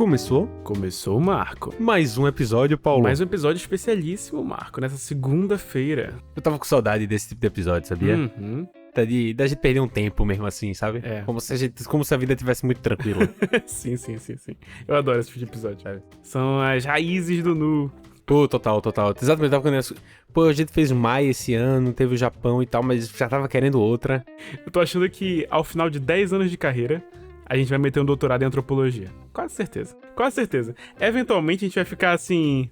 Começou Começou, Marco. mais um episódio, Paulo. Mais um episódio especialíssimo, Marco, nessa segunda-feira. Eu tava com saudade desse tipo de episódio, sabia? Uhum. Da gente perder um tempo mesmo assim, sabe? É. Como se a vida tivesse muito tranquila. Sim. Eu adoro esse tipo de episódio, sabe? São as raízes do Nu. Pô, total. Exatamente, tava querendo... Pô, a gente fez Maia esse ano, teve o Japão e tal, mas já tava querendo outra. Eu tô achando que ao final de 10 anos de carreira, a gente vai meter um doutorado em antropologia. Quase certeza. Eventualmente a gente vai ficar assim...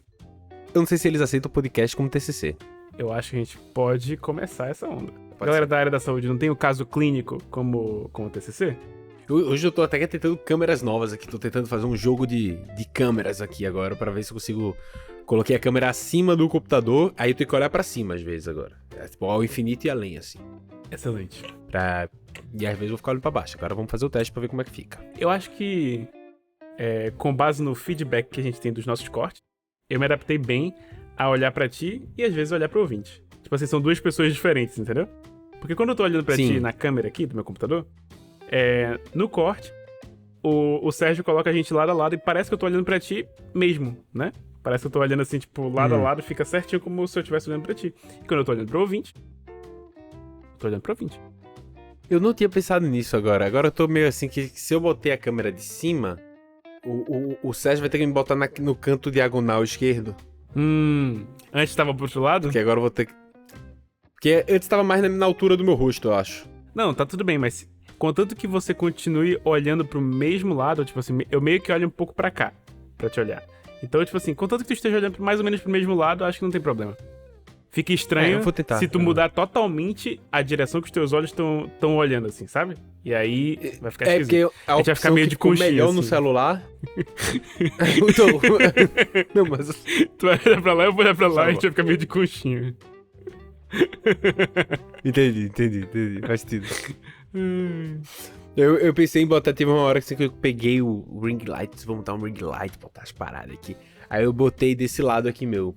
Eu não sei se eles aceitam o podcast como TCC. Eu acho que a gente pode começar essa onda. Pode Galera ser. da área da saúde, não tem o caso clínico como TCC? Hoje eu tô até tentando câmeras novas aqui, tô tentando fazer um jogo de câmeras aqui agora, pra ver se eu consigo... Coloquei a câmera acima do computador, aí eu tenho que olhar pra cima às vezes agora. É tipo ao infinito e além, assim. Excelente. E às vezes eu vou ficar olhando pra baixo. Agora vamos fazer o teste pra ver como é que fica. Eu acho que, com base no feedback que a gente tem dos nossos cortes, eu me adaptei bem a olhar pra ti e às vezes olhar pro ouvinte. Tipo assim, são duas pessoas diferentes, entendeu? Porque quando eu tô olhando pra Sim. ti na câmera aqui do meu computador, no corte, o Sérgio coloca a gente lado a lado e parece que eu tô olhando pra ti mesmo, né? Parece que eu tô olhando assim, tipo, lado a lado, fica certinho como se eu estivesse olhando pra ti. E quando eu tô olhando pro ouvinte, tô olhando pro ouvinte. Eu não tinha pensado nisso agora. Agora eu tô meio assim que se eu botei a câmera de cima, o Sérgio vai ter que me botar no canto diagonal esquerdo. Antes tava pro outro lado? Porque agora eu vou ter que... Porque antes tava mais na altura do meu rosto, eu acho. Não, tá tudo bem, mas contanto que você continue olhando pro mesmo lado, tipo assim, eu meio que olho um pouco pra cá, pra te olhar. Então, tipo assim, contanto que tu esteja olhando mais ou menos pro mesmo lado, acho que não tem problema. Fica estranho eu vou tentar. se tu mudar totalmente a direção que os teus olhos estão olhando, assim, sabe? E aí vai ficar esquisito. Porque a gente vai ficar opção meio que de ficou conchinha, melhor no assim. celular... Então... Não, mas... Tu vai olhar pra lá, eu vou olhar pra lá Tá e a gente vai ficar meio de conchinha. Entendi. Faz sentido. Eu pensei em botar, teve uma hora que eu peguei o ring light, vou montar um ring light, botar as paradas aqui. Aí eu botei desse lado aqui meu.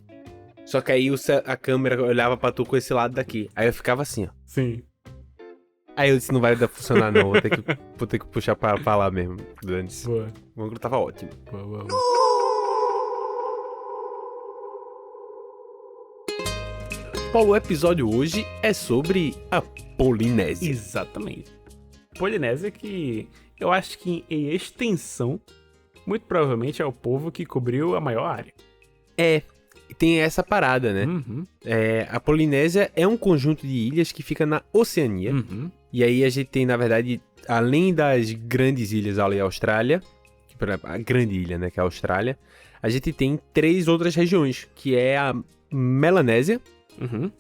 Só que aí a câmera olhava pra tu com esse lado daqui. Aí eu ficava assim, ó. Sim. Aí eu disse, não vai dar funcionar não, vou ter que puxar pra lá mesmo. Antes. Boa. O ângulo tava ótimo. Boa. Paulo, o episódio hoje é sobre a Polinésia. Exatamente. Polinésia que eu acho que em extensão, muito provavelmente é o povo que cobriu a maior área. Tem essa parada, né? Uhum. A Polinésia é um conjunto de ilhas que fica na Oceania. Uhum. E aí a gente tem, na verdade, além das grandes ilhas ali, a Austrália, a grande ilha, né, que é a Austrália, a gente tem 3 outras regiões, que é a Melanésia, Uhum.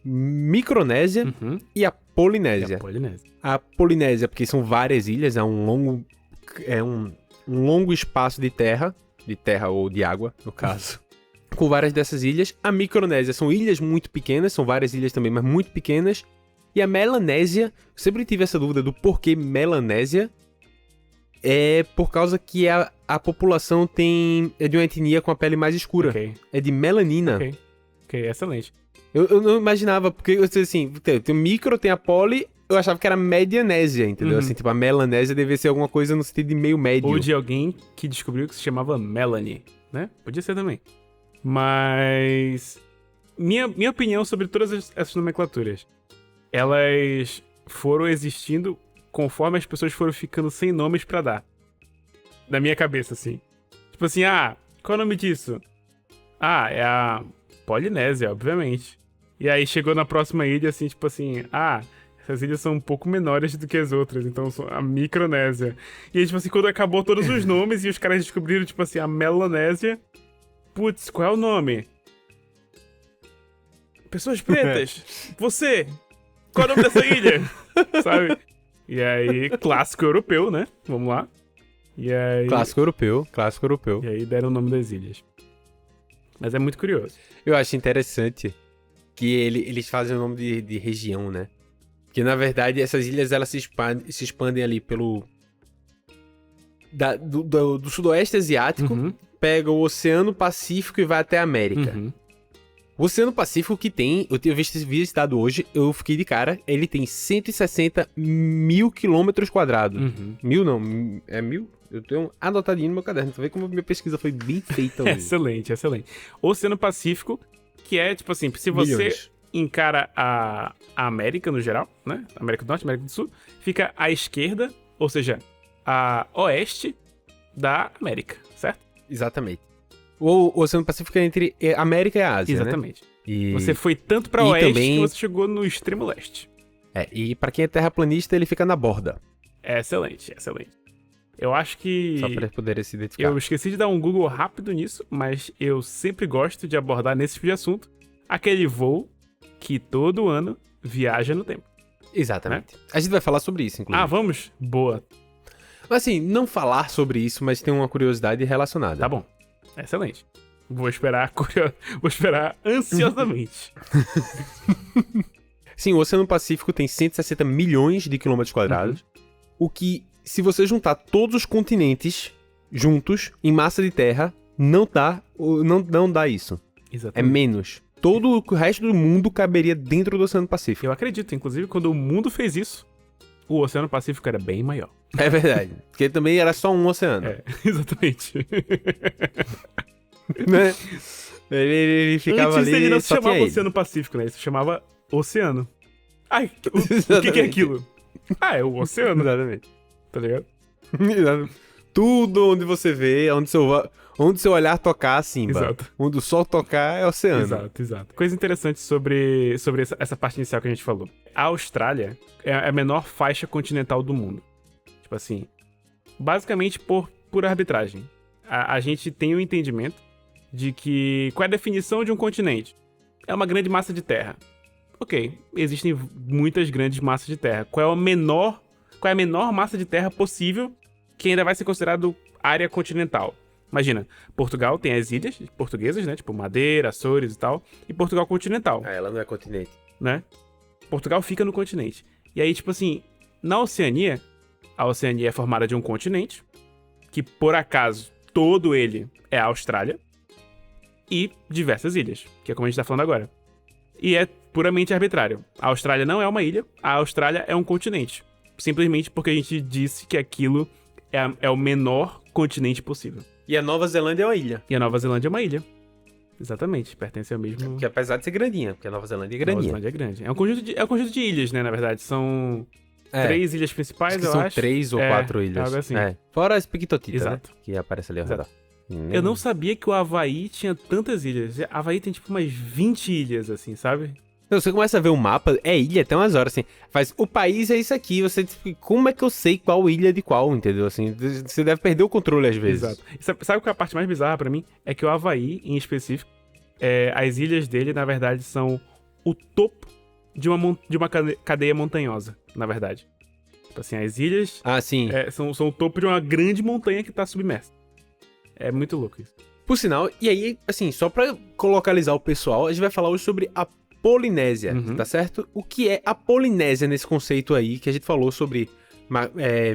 Micronésia Uhum. e a Polinésia. É a Polinésia. A Polinésia, porque são várias ilhas, é um longo espaço de terra ou de água, no caso, com várias dessas ilhas. A Micronésia são ilhas muito pequenas, são várias ilhas também, mas muito pequenas. E a Melanésia, eu sempre tive essa dúvida do porquê Melanésia, é por causa que a população é de uma etnia com a pele mais escura. Ok. É de melanina. Ok, excelente. Eu não imaginava, porque eu sei assim, tem o micro, tem a poli, eu achava que era Medianésia, entendeu? Uhum. Assim, tipo, a Melanésia devia ser alguma coisa no sentido de meio médio. Ou de alguém que descobriu que se chamava Melanie, né? Podia ser também. Mas minha opinião sobre todas essas nomenclaturas, elas foram existindo conforme as pessoas foram ficando sem nomes pra dar. Na minha cabeça, assim. Tipo assim, qual é o nome disso? É a Polinésia, obviamente. E aí chegou na próxima ilha, assim, tipo assim, essas ilhas são um pouco menores do que as outras, então são a Micronésia. E aí, tipo assim, quando acabou todos os nomes e os caras descobriram, tipo assim, a Melanésia, putz, qual é o nome? Pessoas pretas, você, qual é o nome dessa ilha? Sabe? E aí, clássico europeu, né? Vamos lá. E aí... Clássico europeu. E aí deram o nome das ilhas. Mas é muito curioso. Eu acho interessante que eles fazem o nome de região, né? Porque, na verdade, essas ilhas, elas se expandem ali pelo... do sudoeste asiático, Uhum. pega o Oceano Pacífico e vai até a América. Uhum. O Oceano Pacífico que tem, eu tinha visto esse visitado hoje, eu fiquei de cara, ele tem 160 mil quilômetros quadrados. Mil não, é mil? Eu tenho anotadinho no meu caderno, tu vê como a minha pesquisa foi bem feita hoje. Excelente, excelente. Oceano Pacífico, que é, tipo assim, se você Milhões. encara a América no geral, né? América do Norte, América do Sul, fica à esquerda, ou seja, a oeste da América, certo? Exatamente. O Oceano Pacífico é entre a América e a Ásia, Exatamente. né? E... Você foi tanto pra E oeste também- que você chegou no extremo leste. e pra quem é terraplanista, ele fica na borda, É excelente, excelente. Eu acho que... só pra eles poderem se identificar. Eu esqueci de dar um Google rápido nisso, mas eu sempre gosto de abordar nesse tipo de assunto aquele voo que todo ano viaja no tempo. Exatamente. A gente vai falar sobre isso, inclusive. Ah, vamos? Boa. Mas assim, não falar sobre isso, mas tem uma curiosidade relacionada. Tá bom. Excelente. Vou esperar, vou esperar ansiosamente. Sim, o Oceano Pacífico tem 160 milhões de quilômetros quadrados, o que, se você juntar todos os continentes juntos, em massa de terra, não dá isso. É Exatamente. menos. Todo o resto do mundo caberia dentro do Oceano Pacífico. Eu acredito, inclusive, quando o mundo fez isso, o Oceano Pacífico era bem maior. É verdade. Porque também era só um oceano. É, exatamente. Né? Ele ficava Antes ele ali não e se só tinha chamava ele. Oceano Pacífico, né? Ele se chamava Oceano. Ai, o que é aquilo? Ah, é o oceano, Exatamente. tá ligado? Tudo onde você vê, onde seu olhar tocar, Simba. Exato. Onde o sol tocar é oceano. Exato, exato. Coisa interessante sobre essa parte inicial que a gente falou. A Austrália é a menor faixa continental do mundo. Tipo assim, basicamente por arbitragem. A gente tem o entendimento de que... Qual é a definição de um continente? É uma grande massa de terra. Ok, existem muitas grandes massas de terra. Qual é a menor massa de terra possível que ainda vai ser considerado área continental? Imagina, Portugal tem as ilhas portuguesas, né? Tipo Madeira, Açores e tal. E Portugal continental, Ah, ela não é continente. né? Portugal fica no continente. E aí, tipo assim, na Oceania, a Oceania é formada de um continente, que por acaso todo ele é a Austrália, e diversas ilhas, que é como a gente tá falando agora. E é puramente arbitrário. A Austrália não é uma ilha, a Austrália é um continente. Simplesmente porque a gente disse que aquilo é o menor continente possível. E a Nova Zelândia é uma ilha. E a Nova Zelândia é uma ilha. Exatamente, pertence ao mesmo... Que apesar de ser grandinha, porque a Nova Zelândia é Nova grandinha. Zelândia é grande. É um conjunto de ilhas, né, na verdade. São É, 3 ilhas principais, acho que eu são acho. 3 ou 4 ilhas. Algo assim. É. Fora as Piquitotitas, Exato. né? Que aparece ali ao Exato. redor. Eu não sabia que o Havaí tinha tantas ilhas. Havaí tem tipo umas 20 ilhas, assim, sabe? Então, você começa a ver o mapa, é ilha até umas horas, assim. Faz, o país é isso aqui, você... tipo, como é que eu sei qual ilha é de qual, entendeu? Assim, você deve perder o controle às vezes. Exato. E sabe qual é a parte mais bizarra pra mim? É que o Havaí, em específico, as ilhas dele, na verdade, são o topo de uma cadeia montanhosa, na verdade. Tipo assim, as ilhas Ah, sim. são o topo de uma grande montanha que tá submersa. É muito louco isso. Por sinal, e aí, assim, só pra localizar o pessoal, a gente vai falar hoje sobre a Polinésia, tá certo? O que é a Polinésia nesse conceito aí, que a gente falou sobre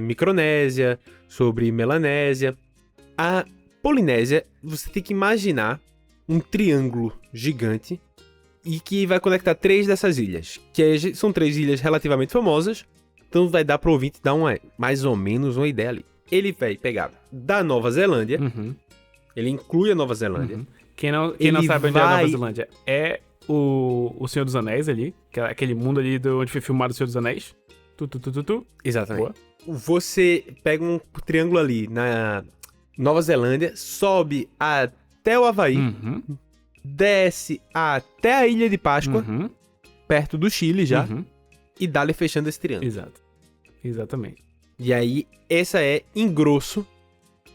Micronésia, sobre Melanésia. A Polinésia, você tem que imaginar um triângulo gigante e que vai conectar 3 dessas ilhas, que são 3 ilhas relativamente famosas, então vai dar pro ouvinte dar mais ou menos uma ideia ali. Ele vai pegar da Nova Zelândia, ele inclui a Nova Zelândia. Quem não Ele sabe onde é a Nova vai- Zelândia, é o Senhor dos Anéis ali, aquele mundo ali onde foi filmado o Senhor dos Anéis. Exatamente. Boa. Você pega um triângulo ali na Nova Zelândia, sobe até o Havaí, desce até a Ilha de Páscoa, perto do Chile já, e dá-lhe fechando esse triângulo. Exato. Exatamente. E aí, essa é, em grosso,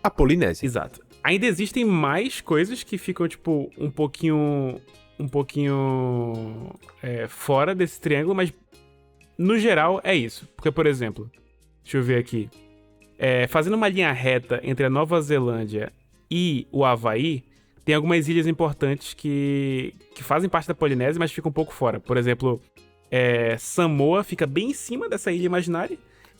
a Polinésia. Exato. Ainda existem mais coisas que ficam, tipo, um pouquinho fora desse triângulo, mas no geral é isso. Porque, por exemplo, deixa eu ver aqui. Fazendo uma linha reta entre a Nova Zelândia e o Havaí, tem algumas ilhas importantes que fazem parte da Polinésia, mas ficam um pouco fora. Por exemplo, Samoa fica bem em cima dessa ilha imaginária.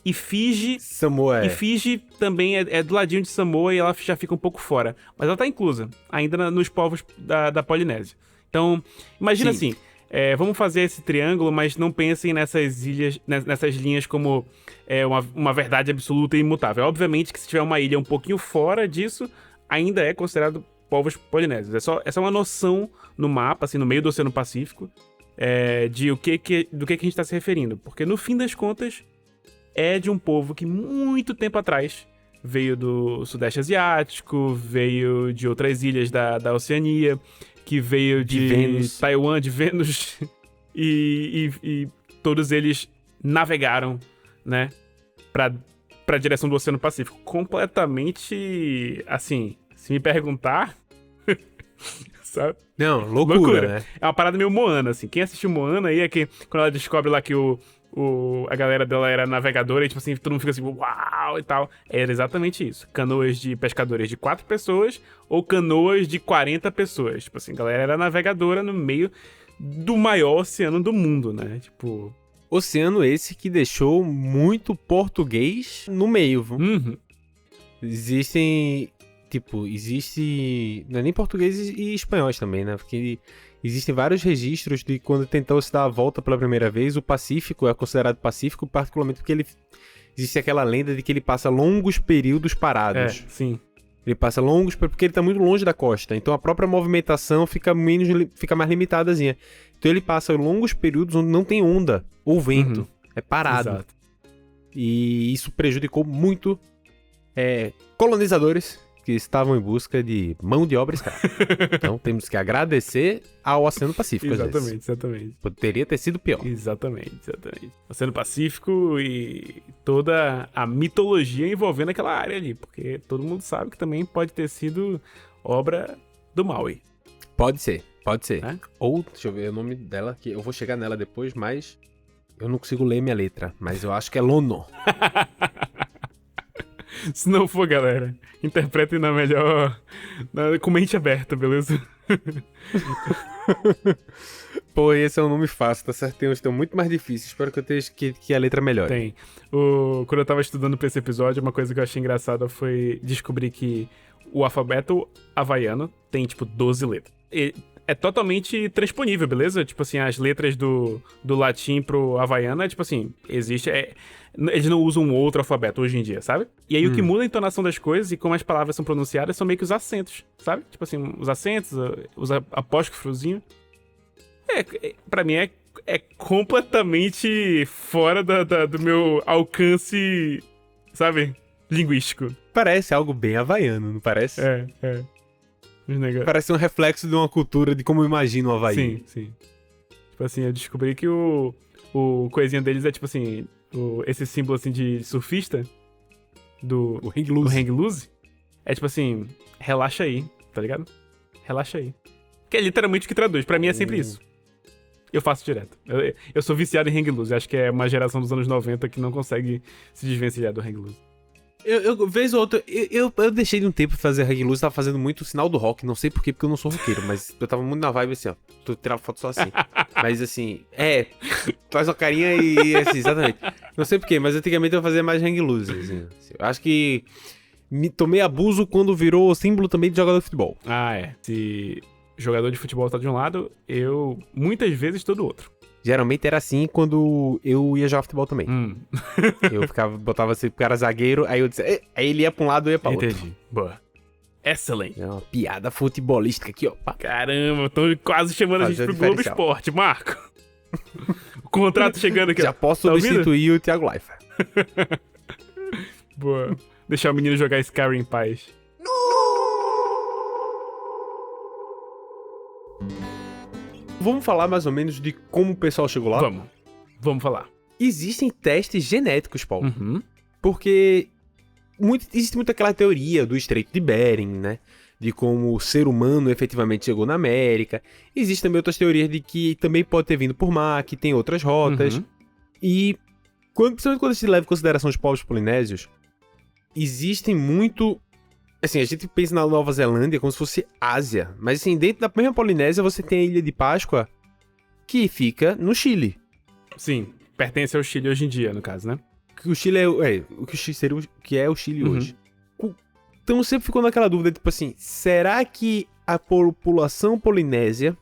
E Fiji Samoa E Fiji também é do ladinho de Samoa e ela já fica um pouco fora. Mas ela tá inclusa, ainda nos povos da Polinésia. Então, imagina Sim. assim, vamos fazer esse triângulo, mas não pensem nessas ilhas, nessas linhas como uma verdade absoluta e imutável. Obviamente que se tiver uma ilha um pouquinho fora disso, ainda é considerado povos polinésios. Essa é uma noção no mapa, assim, no meio do Oceano Pacífico, do que a gente está se referindo. Porque no fim das contas, é de um povo que muito tempo atrás veio do Sudeste Asiático, veio de outras ilhas da Oceania, que veio de Vênus. Taiwan, de Vênus, e todos eles navegaram, né, pra direção do Oceano Pacífico. Completamente, assim, se me perguntar, sabe? Não, loucura, né? É uma parada meio Moana, assim. Quem assistiu Moana aí é que quando ela descobre lá que a galera dela era navegadora e, tipo assim, todo mundo fica assim, uau, e tal. Era exatamente isso. Canoas de pescadores de 4 pessoas ou canoas de 40 pessoas. Tipo assim, a galera era navegadora no meio do maior oceano do mundo, né? Tipo... Oceano esse que deixou muito português no meio, viu? Uhum. Existe... Não é nem portugueses e espanhóis também, né? Porque existem vários registros de quando tentou se dar a volta pela primeira vez, o Pacífico é considerado Pacífico, particularmente porque existe aquela lenda de que ele passa longos períodos parados. Sim. Ele passa longos porque ele tá muito longe da costa. Então a própria movimentação fica mais limitadazinha. Então ele passa longos períodos onde não tem onda ou vento. Uhum. É parado. Exato. E isso prejudicou muito colonizadores que estavam em busca de mão de obra escrava. Então temos que agradecer ao Oceano Pacífico. Exatamente. Poderia ter sido pior. Exatamente. Oceano Pacífico e toda a mitologia envolvendo aquela área ali, porque todo mundo sabe que também pode ter sido obra do Maui. Pode ser. É? Ou, deixa eu ver o nome dela, que eu vou chegar nela depois, mas eu não consigo ler minha letra. Mas eu acho que é Lono. Se não for, galera, interpretem com mente aberta, beleza? Pô, esse é um nome fácil, tá certo? Tem uns que estão muito mais difíceis. Espero que a letra melhore. Tem. Quando eu tava estudando pra esse episódio, uma coisa que eu achei engraçada foi descobrir que o alfabeto havaiano tem, tipo, 12 letras. E é totalmente transponível, beleza? Tipo assim, as letras do latim pro havaiano é tipo assim, existe... eles não usam um outro alfabeto hoje em dia, sabe? E aí o que muda a entonação das coisas e como as palavras são pronunciadas são meio que os acentos, sabe? Tipo assim, os acentos, os apóstrofozinhos. Pra mim é completamente fora do meu alcance, sabe? Linguístico. Parece algo bem havaiano, não parece? É. Parece um reflexo de uma cultura de como eu imagino o Havaí. Sim. Tipo assim, eu descobri que o coisinha deles é tipo assim, esse símbolo assim de surfista O hang o loose. hang loose é tipo assim, relaxa aí, tá ligado? Relaxa aí. Que é literalmente o que traduz. Pra mim é sempre isso. Eu faço direto. Eu sou viciado em hang loose. Acho que é uma geração dos anos 90 que não consegue se desvencilhar do hang loose. Eu vez ou outra, eu deixei de um tempo pra fazer hang loose, tava fazendo muito o sinal do rock, não sei porquê, porque eu não sou roqueiro, mas eu tava muito na vibe assim, ó, tu tirava foto só assim. Mas assim, faz uma carinha e assim, exatamente. Não sei porquê, mas antigamente eu fazia mais hang loose, assim. Eu acho que me tomei abuso quando virou símbolo também de jogador de futebol. Se jogador de futebol tá de um lado, eu muitas vezes tô do outro. Geralmente era assim quando eu ia jogar futebol também. Eu botava assim pro cara zagueiro, aí eu disse, aí ele ia pra um lado e eu ia pra outro. Entendi. Boa. Excelente. É uma piada futebolística aqui, ó. Pá. Caramba, estão quase chamando a gente pro Globo diferencial. Esporte, Marco. O contrato chegando aqui, Já ó. posso Tá ouvindo? substituir o Thiago Leifert. Boa. Deixar o menino jogar Skyrim em paz. Vamos falar mais ou menos de como o pessoal chegou lá? Vamos falar. Existem testes genéticos, Paulo. Uhum. Porque existe muito aquela teoria do Estreito de Bering, né? De como o ser humano efetivamente chegou na América. Existem também outras teorias de que também pode ter vindo por mar, que tem outras rotas. Uhum. E, principalmente quando se leva em consideração os povos polinésios, existem muito... Assim, a gente pensa na Nova Zelândia como se fosse Ásia. Mas, assim, dentro da mesma Polinésia você tem a Ilha de Páscoa, que fica no Chile. Sim, pertence ao Chile hoje em dia, no caso, né? Que o Chile o que seria o que é o Chile hoje. Então sempre ficou naquela dúvida, tipo assim, será que a população polinésia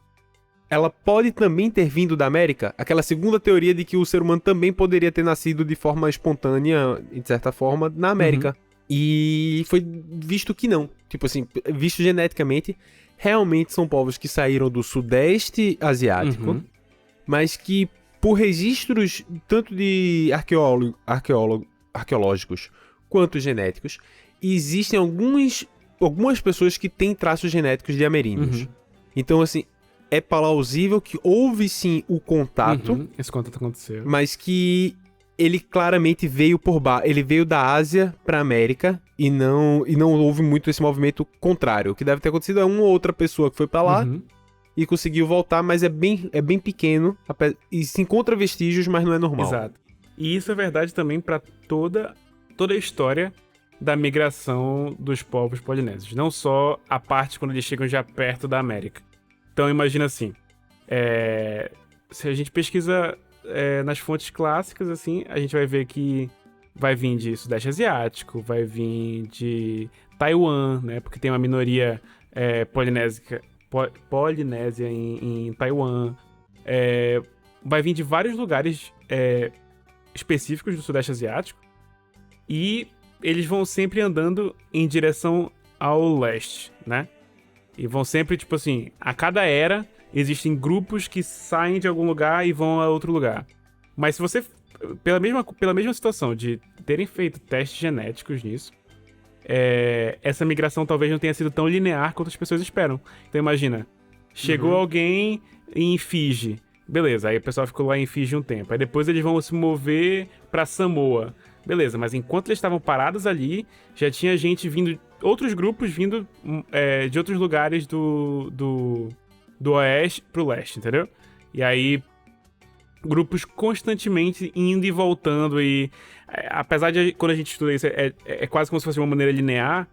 ela pode também ter vindo da América? Aquela segunda teoria de que o ser humano também poderia ter nascido de forma espontânea, de certa forma, na América. E foi visto que não. Tipo assim, visto geneticamente, realmente são povos que saíram do Sudeste Asiático, mas que, por registros tanto de arqueológicos quanto genéticos, existem algumas pessoas que têm traços genéticos de ameríndios. Então, assim, é plausível que houve sim o contato. Esse contato aconteceu. Mas que ele claramente veio ele veio da Ásia pra América e não houve muito esse movimento contrário. O que deve ter acontecido é uma ou outra pessoa que foi pra lá e conseguiu voltar, mas é bem pequeno e se encontra vestígios, mas não é normal. Exato. E isso é verdade também pra toda a história da migração dos povos polinésios. Não só a parte quando eles chegam já perto da América. Então imagina assim, se a gente pesquisa nas fontes clássicas, assim, a gente vai ver que vai vir de Sudeste Asiático, vai vir de Taiwan, né? Porque tem uma minoria polinésia em Taiwan. Vai vir de vários lugares específicos do Sudeste Asiático. E eles vão sempre andando em direção ao leste, né? E vão sempre, tipo assim, a cada era existem grupos que saem de algum lugar e vão a outro lugar. Mas se você, pela mesma situação de terem feito testes genéticos nisso, essa migração talvez não tenha sido tão linear quanto as pessoas esperam. Então imagina, chegou alguém em Fiji, beleza, aí o pessoal ficou lá em Fiji um tempo. Aí depois eles vão se mover pra Samoa. Beleza, mas enquanto eles estavam parados ali, já tinha gente vindo, outros grupos vindo de outros lugares do oeste pro leste, entendeu? E aí, grupos constantemente indo e voltando e... apesar de, quando a gente estuda isso, é quase como se fosse uma maneira linear,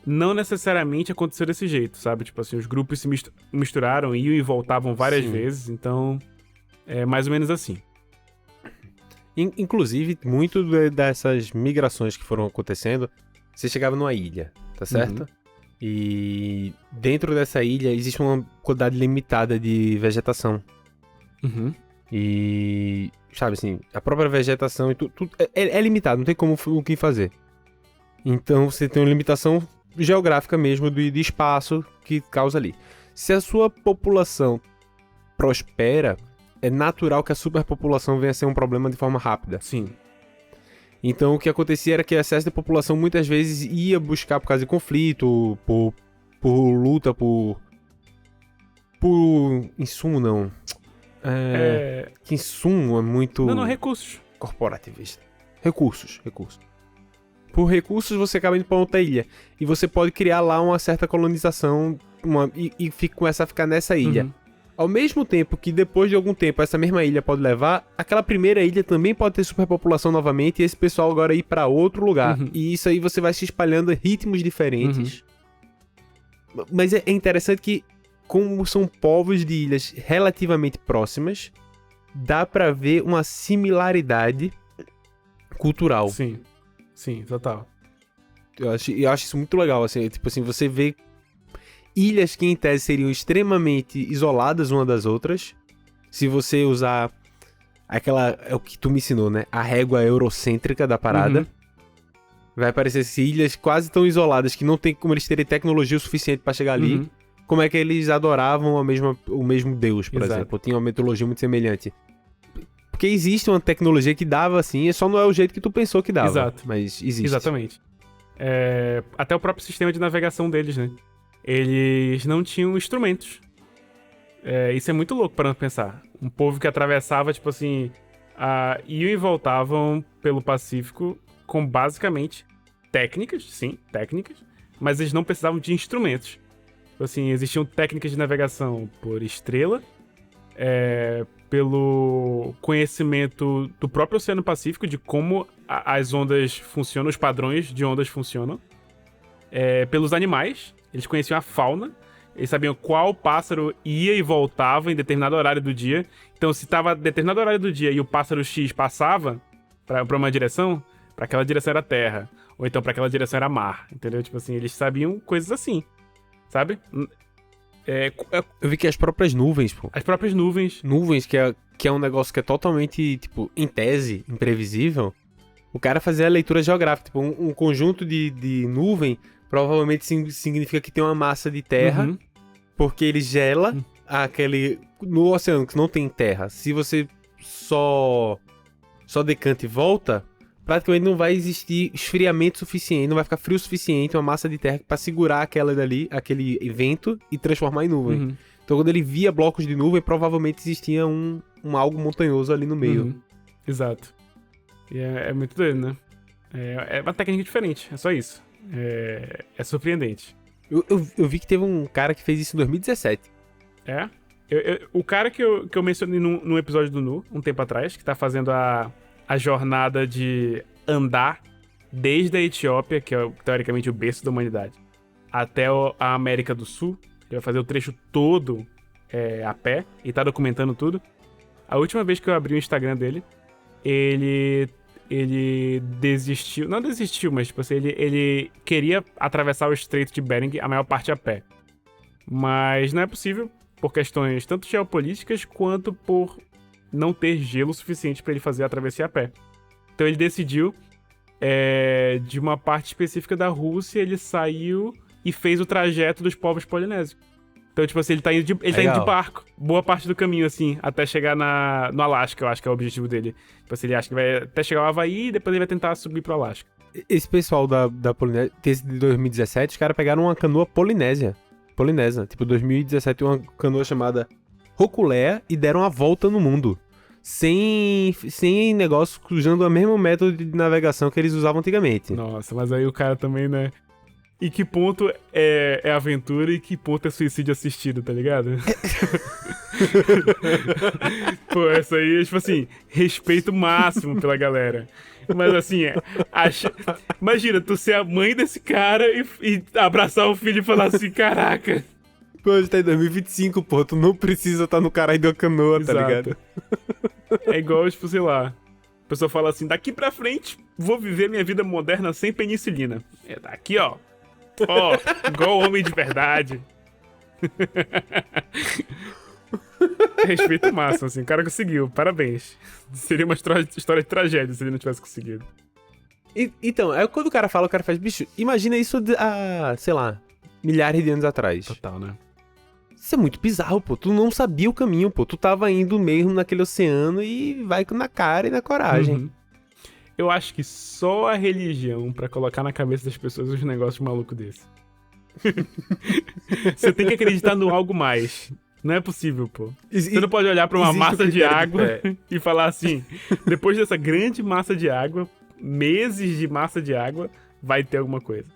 não necessariamente aconteceu desse jeito, sabe? Tipo assim, os grupos se misturaram, iam e voltavam várias vezes, então é mais ou menos assim. Inclusive, muito dessas migrações que foram acontecendo, você chegava numa ilha, tá certo? E dentro dessa ilha existe uma quantidade limitada de vegetação. E, sabe assim, a própria vegetação e tudo é limitado, não tem como o que fazer. Então você tem uma limitação geográfica mesmo de espaço que causa ali. Se a sua população prospera, é natural que a superpopulação venha a ser um problema de forma rápida. Sim. Então o que acontecia era que o excesso de população muitas vezes ia buscar por causa de conflito, por luta, por insumo não. Que insumo é muito... Não, recursos. Corporativista. Recursos. Por recursos você acaba indo pra outra ilha. E você pode criar lá uma certa colonização e começar a ficar nessa ilha. Ao mesmo tempo que depois de algum tempo essa mesma ilha pode levar, aquela primeira ilha também pode ter superpopulação novamente e esse pessoal agora ir pra outro lugar. E isso aí você vai se espalhando em ritmos diferentes. Mas é interessante que, como são povos de ilhas relativamente próximas, dá pra ver uma similaridade cultural. Sim, total. Eu acho isso muito legal, assim, tipo assim, você vê ilhas que em tese seriam extremamente isoladas uma das outras, se você usar é o que tu me ensinou, né? A régua eurocêntrica da parada. Vai parecer ilhas quase tão isoladas que não tem como eles terem tecnologia o suficiente pra chegar ali. Como é que eles adoravam o mesmo Deus, por exemplo. Tinha uma mitologia muito semelhante. Porque existe uma tecnologia que dava assim, só não é o jeito que tu pensou que dava. Exato. Mas existe. Exatamente. Até o próprio sistema de navegação deles, né? Eles não tinham instrumentos. Isso é muito louco para pensar. Um povo que atravessava, tipo assim, iam e voltavam pelo Pacífico com basicamente técnicas, mas eles não precisavam de instrumentos. Tipo assim, existiam técnicas de navegação por estrela, pelo conhecimento do próprio Oceano Pacífico, de como as ondas funcionam, os padrões de ondas funcionam, pelos animais. Eles conheciam a fauna, eles sabiam qual pássaro ia e voltava em determinado horário do dia. Então, se estava determinado horário do dia e o pássaro X passava para uma direção, para aquela direção era terra. Ou então para aquela direção era mar, entendeu? Tipo assim, eles sabiam coisas assim, sabe? Eu vi que as próprias nuvens, pô. As próprias nuvens. Nuvens, que é um negócio que é totalmente, tipo, em tese, imprevisível. O cara fazia a leitura geográfica. Tipo, um conjunto de nuvem provavelmente significa que tem uma massa de terra, Uhum. porque ele gela aquele... No oceano, que não tem terra. Se você só decanta e volta, praticamente não vai existir esfriamento suficiente, não vai ficar frio o suficiente, uma massa de terra pra segurar aquela dali, aquele vento e transformar em nuvem. Uhum. Então quando ele via blocos de nuvem, provavelmente existia um algo montanhoso ali no meio. Uhum. Exato. E é muito doido, né? É uma técnica diferente, é só isso. É surpreendente. Eu vi que teve um cara que fez isso em 2017. É? O cara que eu mencionei num episódio do Nu, um tempo atrás, que tá fazendo a jornada de andar desde a Etiópia, que é teoricamente o berço da humanidade, até a América do Sul. Ele vai fazer o trecho todo a pé e tá documentando tudo. A última vez que eu abri o Instagram dele, ele desistiu. Não desistiu, mas tipo assim, ele queria atravessar o Estreito de Bering, a maior parte a pé. Mas não é possível, por questões tanto geopolíticas quanto por não ter gelo suficiente pra ele fazer a travessia a pé. Então ele decidiu, de uma parte específica da Rússia, ele saiu e fez o trajeto dos povos polinésios. Então, tipo assim, ele tá indo de barco, boa parte do caminho, assim, até chegar no Alasca, eu acho que é o objetivo dele. Tipo assim, ele acha que vai até chegar ao Havaí e depois ele vai tentar subir pro Alasca. Esse pessoal da Polinésia, esse de 2017, os caras pegaram uma canoa polinesa. Tipo, 2017, uma canoa chamada Roculea e deram a volta no mundo. Sem negócio, usando o mesmo método de navegação que eles usavam antigamente. Nossa, mas aí o cara também, né? E que ponto é aventura e que ponto é suicídio assistido, tá ligado? Pô, essa aí é, tipo assim, respeito máximo pela galera. Mas assim, imagina, tu ser a mãe desse cara e abraçar o filho e falar assim, caraca. Pô, a gente tá em 2025, pô, tu não precisa estar no caralho de uma canoa, Exato. tá ligado? É igual, tipo, sei lá, a pessoa fala assim, daqui pra frente, vou viver minha vida moderna sem penicilina. Daqui, ó, igual homem de verdade. Respeito máximo, assim, o cara conseguiu, parabéns. Seria uma história de tragédia se ele não tivesse conseguido. Então, quando o cara faz, bicho, imagina isso há, sei lá, milhares de anos atrás. Total, né? Isso é muito bizarro, pô. Tu não sabia o caminho, pô. Tu tava indo mesmo naquele oceano e vai na cara e na coragem. Uhum. Eu acho que só a religião pra colocar na cabeça das pessoas uns negócios malucos desse. Você tem que acreditar no algo mais. Não é possível, pô. Você não pode olhar pra uma massa de água e falar assim, depois dessa grande massa de água, meses de massa de água, vai ter alguma coisa.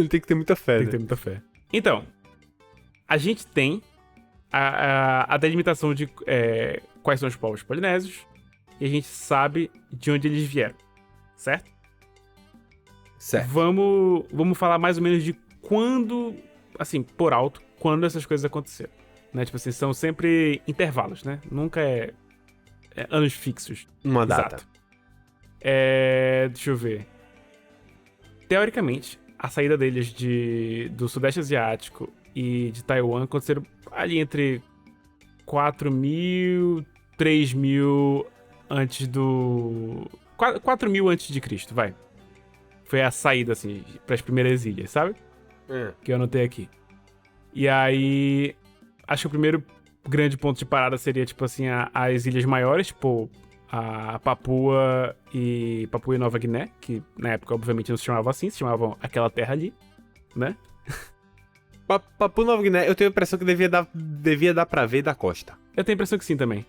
Tem que ter muita fé. Tem que ter muita fé. Então, a gente tem a delimitação de quais são os povos polinésios e a gente sabe de onde eles vieram, certo? Certo. Vamos falar mais ou menos de quando, assim, por alto, quando essas coisas aconteceram. Né? Tipo assim, são sempre intervalos, né? Nunca é anos fixos. Uma data. Exato. Deixa eu ver. Teoricamente, a saída deles do Sudeste Asiático e de Taiwan aconteceram ali entre 4.000, 3.000 antes do... 4.000 antes de Cristo, vai. Foi a saída, assim, pras primeiras ilhas, sabe? Que eu anotei aqui. E aí, acho que o primeiro grande ponto de parada seria, tipo assim, as ilhas maiores, tipo a Papua e Nova Guiné, que na época, obviamente, não se chamavam assim, se chamavam aquela terra ali, né? Papua Nova Guiné, eu tenho a impressão que devia dar pra ver da costa. Eu tenho a impressão que sim também.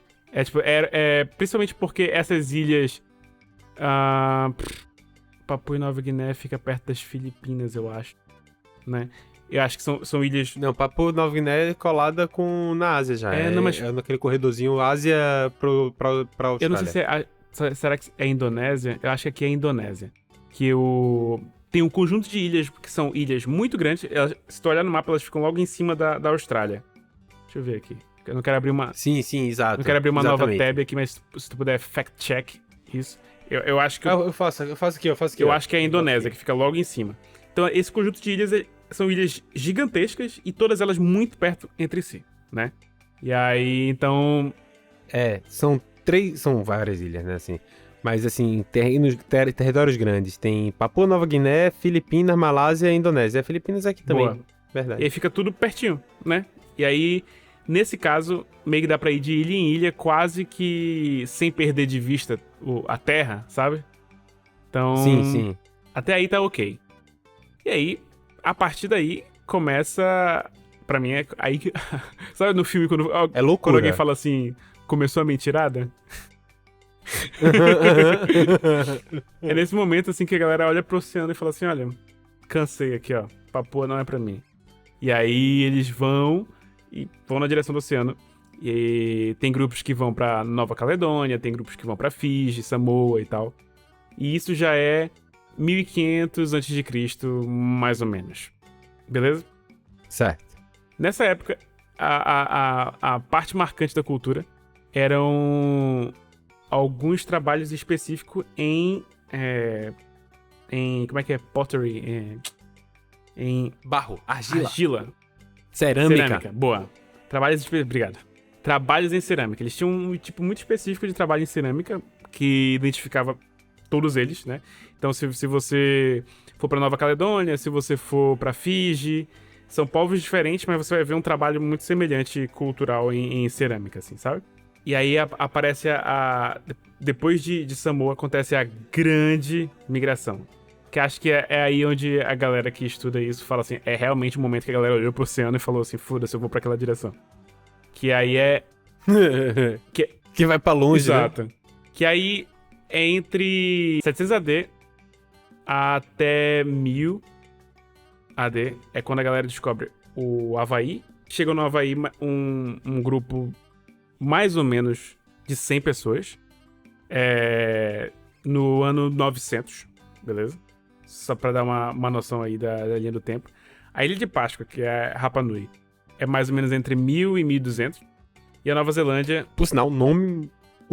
Principalmente porque essas ilhas... Papua e Nova Guiné fica perto das Filipinas, eu acho, né? Eu acho que são ilhas... Não, Papua Nova Guiné é colada na Ásia já. Não, mas... É naquele corredorzinho Ásia pra Austrália. Eu não sei se será que é Indonésia? Eu acho que aqui é Indonésia. Tem um conjunto de ilhas, que são ilhas muito grandes. Se tu olhar no mapa, elas ficam logo em cima da Austrália. Deixa eu ver aqui. Eu não quero abrir uma... Sim, exato. Não quero abrir uma nova tab aqui, mas se tu puder fact-check isso. Eu acho que... Eu faço aqui. Eu acho que é a Indonésia, que fica logo em cima. Então, esse conjunto de ilhas são ilhas gigantescas e todas elas muito perto entre si, né? E aí, então... São várias ilhas, né, assim. Mas, assim, territórios grandes. Tem Papua Nova Guiné, Filipinas, Malásia e Indonésia. Filipinas aqui também, Boa. verdade. E aí fica tudo pertinho, né? E aí, nesse caso, meio que dá pra ir de ilha em ilha, quase que sem perder de vista a terra, sabe? Então... Sim. Até aí tá ok. E aí, a partir daí, começa... Pra mim, é aí que... Sabe no filme, quando loucura. Quando alguém fala assim, começou a mentirada? É nesse momento, assim, que a galera olha pro oceano e fala assim, olha, cansei aqui, ó. Papua não é pra mim. E aí, eles vão na direção do oceano. E tem grupos que vão pra Nova Caledônia, tem grupos que vão pra Fiji, Samoa e tal. E isso já é 1500 a.C., mais ou menos. Beleza? Certo. Nessa época, a parte marcante da cultura eram alguns trabalhos específicos em como é que é? Pottery. Em Barro, argila. argila. Cerâmica. Boa. Obrigado. Trabalhos em cerâmica. Eles tinham um tipo muito específico de trabalho em cerâmica que identificava todos eles, né? Então, se você for pra Nova Caledônia, se você for pra Fiji, são povos diferentes, mas você vai ver um trabalho muito semelhante cultural em cerâmica, assim, sabe? E aí aparece depois de Samoa, acontece a grande migração. Que acho que é aí onde a galera que estuda isso fala assim, é realmente o momento que a galera olhou pro oceano e falou assim, foda-se, eu vou pra aquela direção. Que aí é... que vai pra longe, Exato. né? Que aí é entre 700 AD até 1000 AD. É quando a galera descobre o Havaí. Chegou no Havaí um grupo mais ou menos de 100 pessoas. No ano 900, beleza? Só pra dar uma noção aí da linha do tempo. A Ilha de Páscoa, que é Rapa Nui, é mais ou menos entre 1000 e 1200. E a Nova Zelândia... Por sinal, o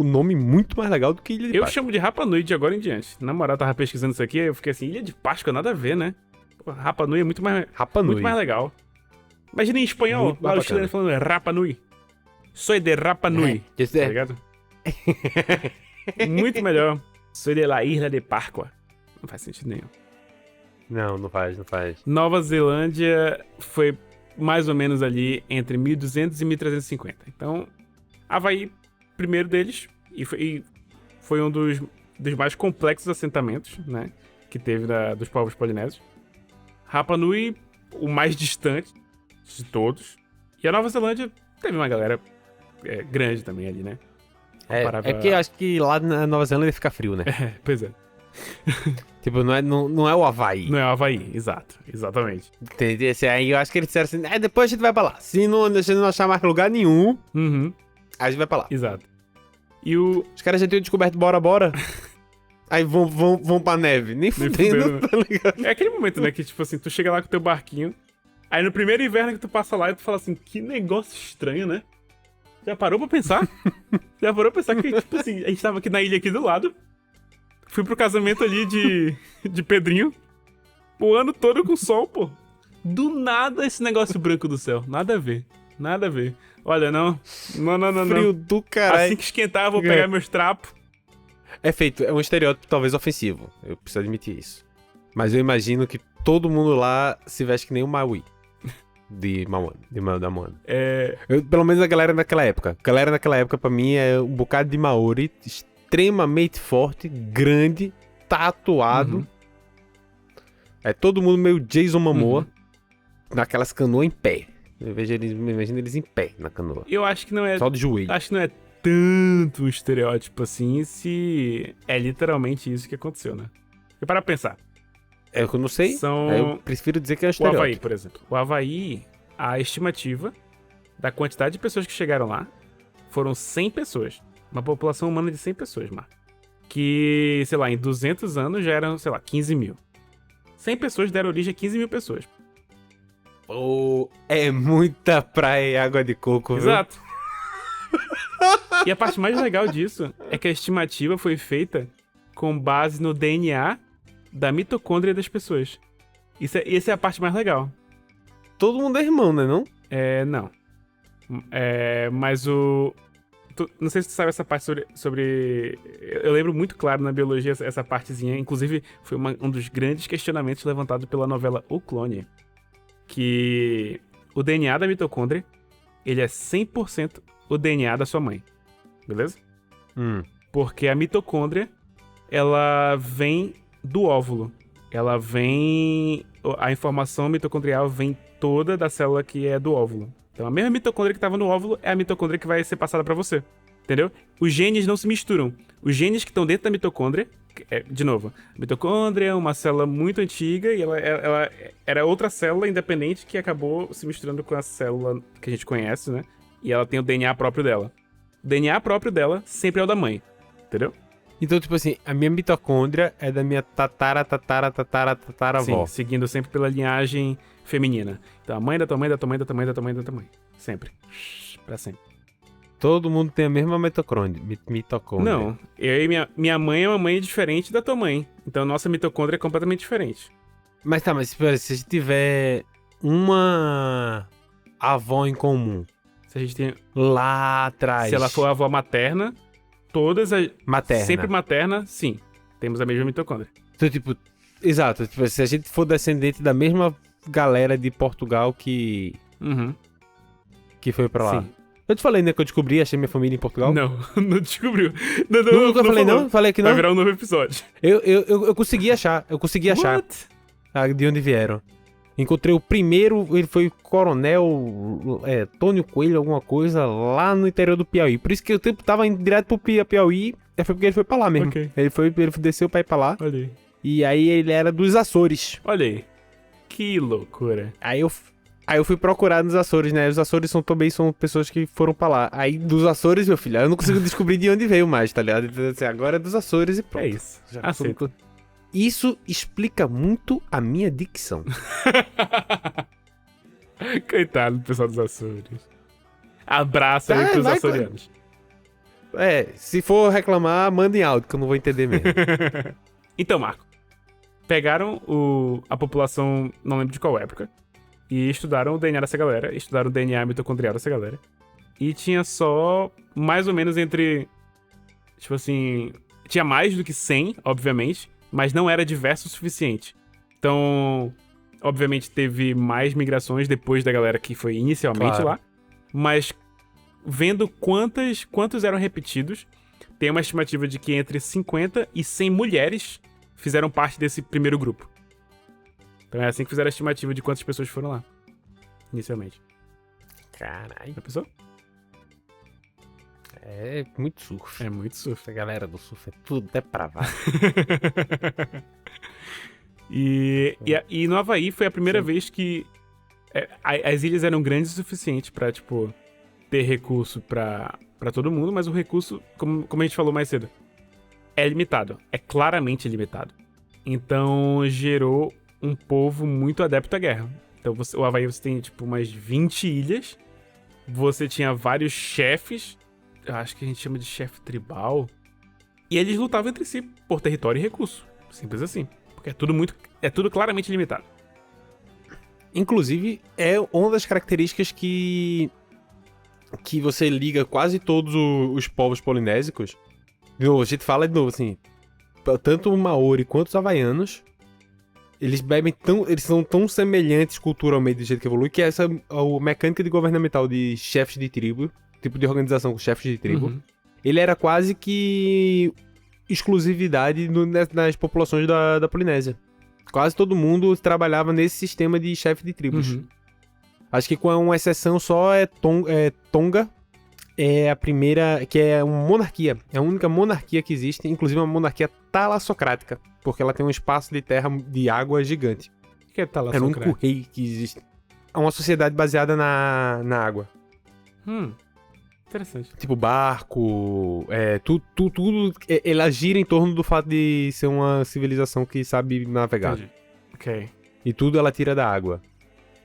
nome muito mais legal do que Ilha de Páscoa. Eu chamo de Rapa Nui de agora em diante. Na moral, eu tava pesquisando isso aqui, eu fiquei assim, Ilha de Páscoa, nada a ver, né? Pô, Rapa Nui é muito mais legal. Imagina em espanhol, Muito lá mais o chileno falando Rapa Nui. Soy de Rapa Nui. Tá ligado? Muito melhor. Soy de la Isla de Páscoa. Não faz sentido nenhum. Não faz. Nova Zelândia foi mais ou menos ali entre 1200 e 1350. Então, Havaí, primeiro deles, e foi um dos mais complexos assentamentos, né, que teve dos povos polinésios. Rapa Nui, o mais distante de todos. E a Nova Zelândia teve uma galera grande também ali, né? É que eu acho que lá na Nova Zelândia fica frio, né? Pois é. Tipo, não é o Havaí. Não é o Havaí, exatamente. Entendi. Aí eu acho que eles disseram assim, depois a gente vai pra lá. Se não achar mais lugar nenhum, a gente vai pra lá. Exato. Os caras já tinham descoberto bora. Aí vão pra neve. Nem fudendo, tá ligado? É aquele momento, né, que tipo assim, tu chega lá com o teu barquinho, aí no primeiro inverno que tu passa lá e tu fala assim, que negócio estranho, né? Já parou pra pensar? Já parou pra pensar que, tipo assim, a gente tava aqui na ilha aqui do lado, fui pro casamento ali de Pedrinho, o ano todo com sol, pô. Do nada esse negócio branco do céu. Nada a ver. Olha, não. Frio do caralho. Assim que esquentar, eu vou pegar meus trapos. É um estereótipo talvez ofensivo. Eu preciso admitir isso. Mas eu imagino que todo mundo lá se veste que nem o Maui. Da Moana. Pelo menos a galera naquela época. A galera naquela época, pra mim, é um bocado de Maori extremamente forte, grande, tatuado. É todo mundo meio Jason Momoa. Naquelas canoas em pé. Eu imagino eles em pé na canoa. Eu acho que não é... Só de joelho. Acho que não é tanto um estereótipo assim, se é literalmente isso que aconteceu, né? E para pensar. Eu não sei. Eu prefiro dizer que é um O estereótipo. Havaí, por exemplo. O Havaí, a estimativa da quantidade de pessoas que chegaram lá foram 100 pessoas. Uma população humana de 100 pessoas, Marco. Que, sei lá, em 200 anos já eram, sei lá, 15 mil. 100 pessoas deram origem a 15 mil pessoas. É muita praia e água de coco, viu? Exato. E a parte mais legal disso é que a estimativa foi feita com base no DNA da mitocôndria das pessoas. Essa é a parte mais legal. todo mundo é irmão, né, não? Não. Mas não sei se tu sabe essa parte sobre. Eu lembro muito claro na biologia essa partezinha. Inclusive, foi um dos grandes questionamentos levantados pela novela O Clone. Que o DNA da mitocôndria, ele é 100% o DNA da sua mãe. Beleza? Porque a mitocôndria, ela vem do óvulo. A informação mitocondrial vem toda da célula que é do óvulo. Então, a mesma mitocôndria que estava no óvulo é a mitocôndria que vai ser passada pra você. Entendeu? Os genes não se misturam. Os genes que estão dentro da mitocôndria... de novo, a mitocôndria é uma célula muito antiga e ela era outra célula independente que acabou se misturando com a célula que a gente conhece, né? E ela tem o DNA próprio dela. O DNA próprio dela sempre é o da mãe. Entendeu? Então, tipo assim, a minha mitocôndria é da minha tataravó. Sim, seguindo sempre pela linhagem feminina. Então, a mãe da tua mãe, da tua mãe, da tua mãe, da tua mãe, da tua mãe. Sempre. Pra sempre. Todo mundo tem a mesma mitocôndria. Não, eu e minha mãe é uma mãe diferente da tua mãe. Então, nossa mitocôndria é completamente diferente. Mas tá, mas se a gente tiver uma avó em comum, Se a gente tem... lá atrás... Se ela for a avó materna, todas as... Materna. Sempre materna, sim. Temos a mesma mitocôndria. Então, tipo... Exato. Tipo, se a gente for descendente da mesma galera de Portugal que foi pra lá. Sim. Eu te falei, né, que eu descobri, achei minha família em Portugal? Não, não descobriu. Nunca falei, falou. não? Falei que não? Vai virar um novo episódio. Eu consegui achar. What? De onde vieram. Encontrei o primeiro, ele foi coronel Tônio Coelho, alguma coisa, lá no interior do Piauí. Por isso que eu tava indo direto pro Piauí, foi porque ele foi pra lá mesmo. Ok. Ele desceu pra ir pra lá. Olha aí. E aí ele era dos Açores. Olha aí. Que loucura. Aí eu fui procurar nos Açores, né? Os Açores também são pessoas que foram pra lá. Aí dos Açores, meu filho, eu não consigo descobrir de onde veio mais, tá ligado? Então, assim, agora é dos Açores e pronto. É isso. Já Aceito. Isso explica muito a minha dicção. Coitado do pessoal dos Açores. Abraço aí pros açorianos. Se for reclamar, manda em áudio, que eu não vou entender mesmo. Então, Marco. Pegaram a população, não lembro de qual época, e estudaram o DNA dessa galera, estudaram o DNA mitocondrial dessa galera. E tinha só mais ou menos entre... Tipo assim... Tinha mais do que 100, obviamente, mas não era diverso o suficiente. Então, obviamente, teve mais migrações depois da galera que foi inicialmente lá. Mas, vendo quantos eram repetidos, tem uma estimativa de que entre 50 e 100 mulheres fizeram parte desse primeiro grupo. Então é assim que fizeram a estimativa de quantas pessoas foram lá, inicialmente. Caralho. Já pensou? É muito surf. É muito surf. A galera do surf é tudo depravado. E no Havaí foi a primeira vez que as ilhas eram grandes o suficiente pra, tipo, ter recurso pra todo mundo, mas o recurso, como a gente falou mais cedo, é limitado. É claramente limitado. Então gerou um povo muito adepto à guerra. Então o Havaí você tem, tipo, umas 20 ilhas. Você tinha vários chefes. Eu acho que a gente chama de chefe tribal. E eles lutavam entre si por território e recurso. Simples assim. Porque é tudo claramente limitado. Inclusive, é uma das características que você liga quase todos os povos polinésicos. De novo, a gente fala de novo, assim, tanto o Maori quanto os havaianos, eles são tão semelhantes culturalmente do jeito que evolui, que essa a mecânica de governamental de chefes de tribo, tipo de organização com chefes de tribo, ele era quase que exclusividade nas populações da Polinésia. Quase todo mundo trabalhava nesse sistema de chefe de tribos. Acho que com uma exceção só Tonga, é a primeira, que é uma monarquia. É a única monarquia que existe, inclusive uma monarquia talassocrática, porque ela tem um espaço de terra de água gigante. O que é É o talassocrática? único rei que existe. É uma sociedade baseada na água. Interessante. Tipo barco, tudo ela gira em torno do fato de ser uma civilização que sabe navegar. Entendi. Ok. E tudo ela tira da água.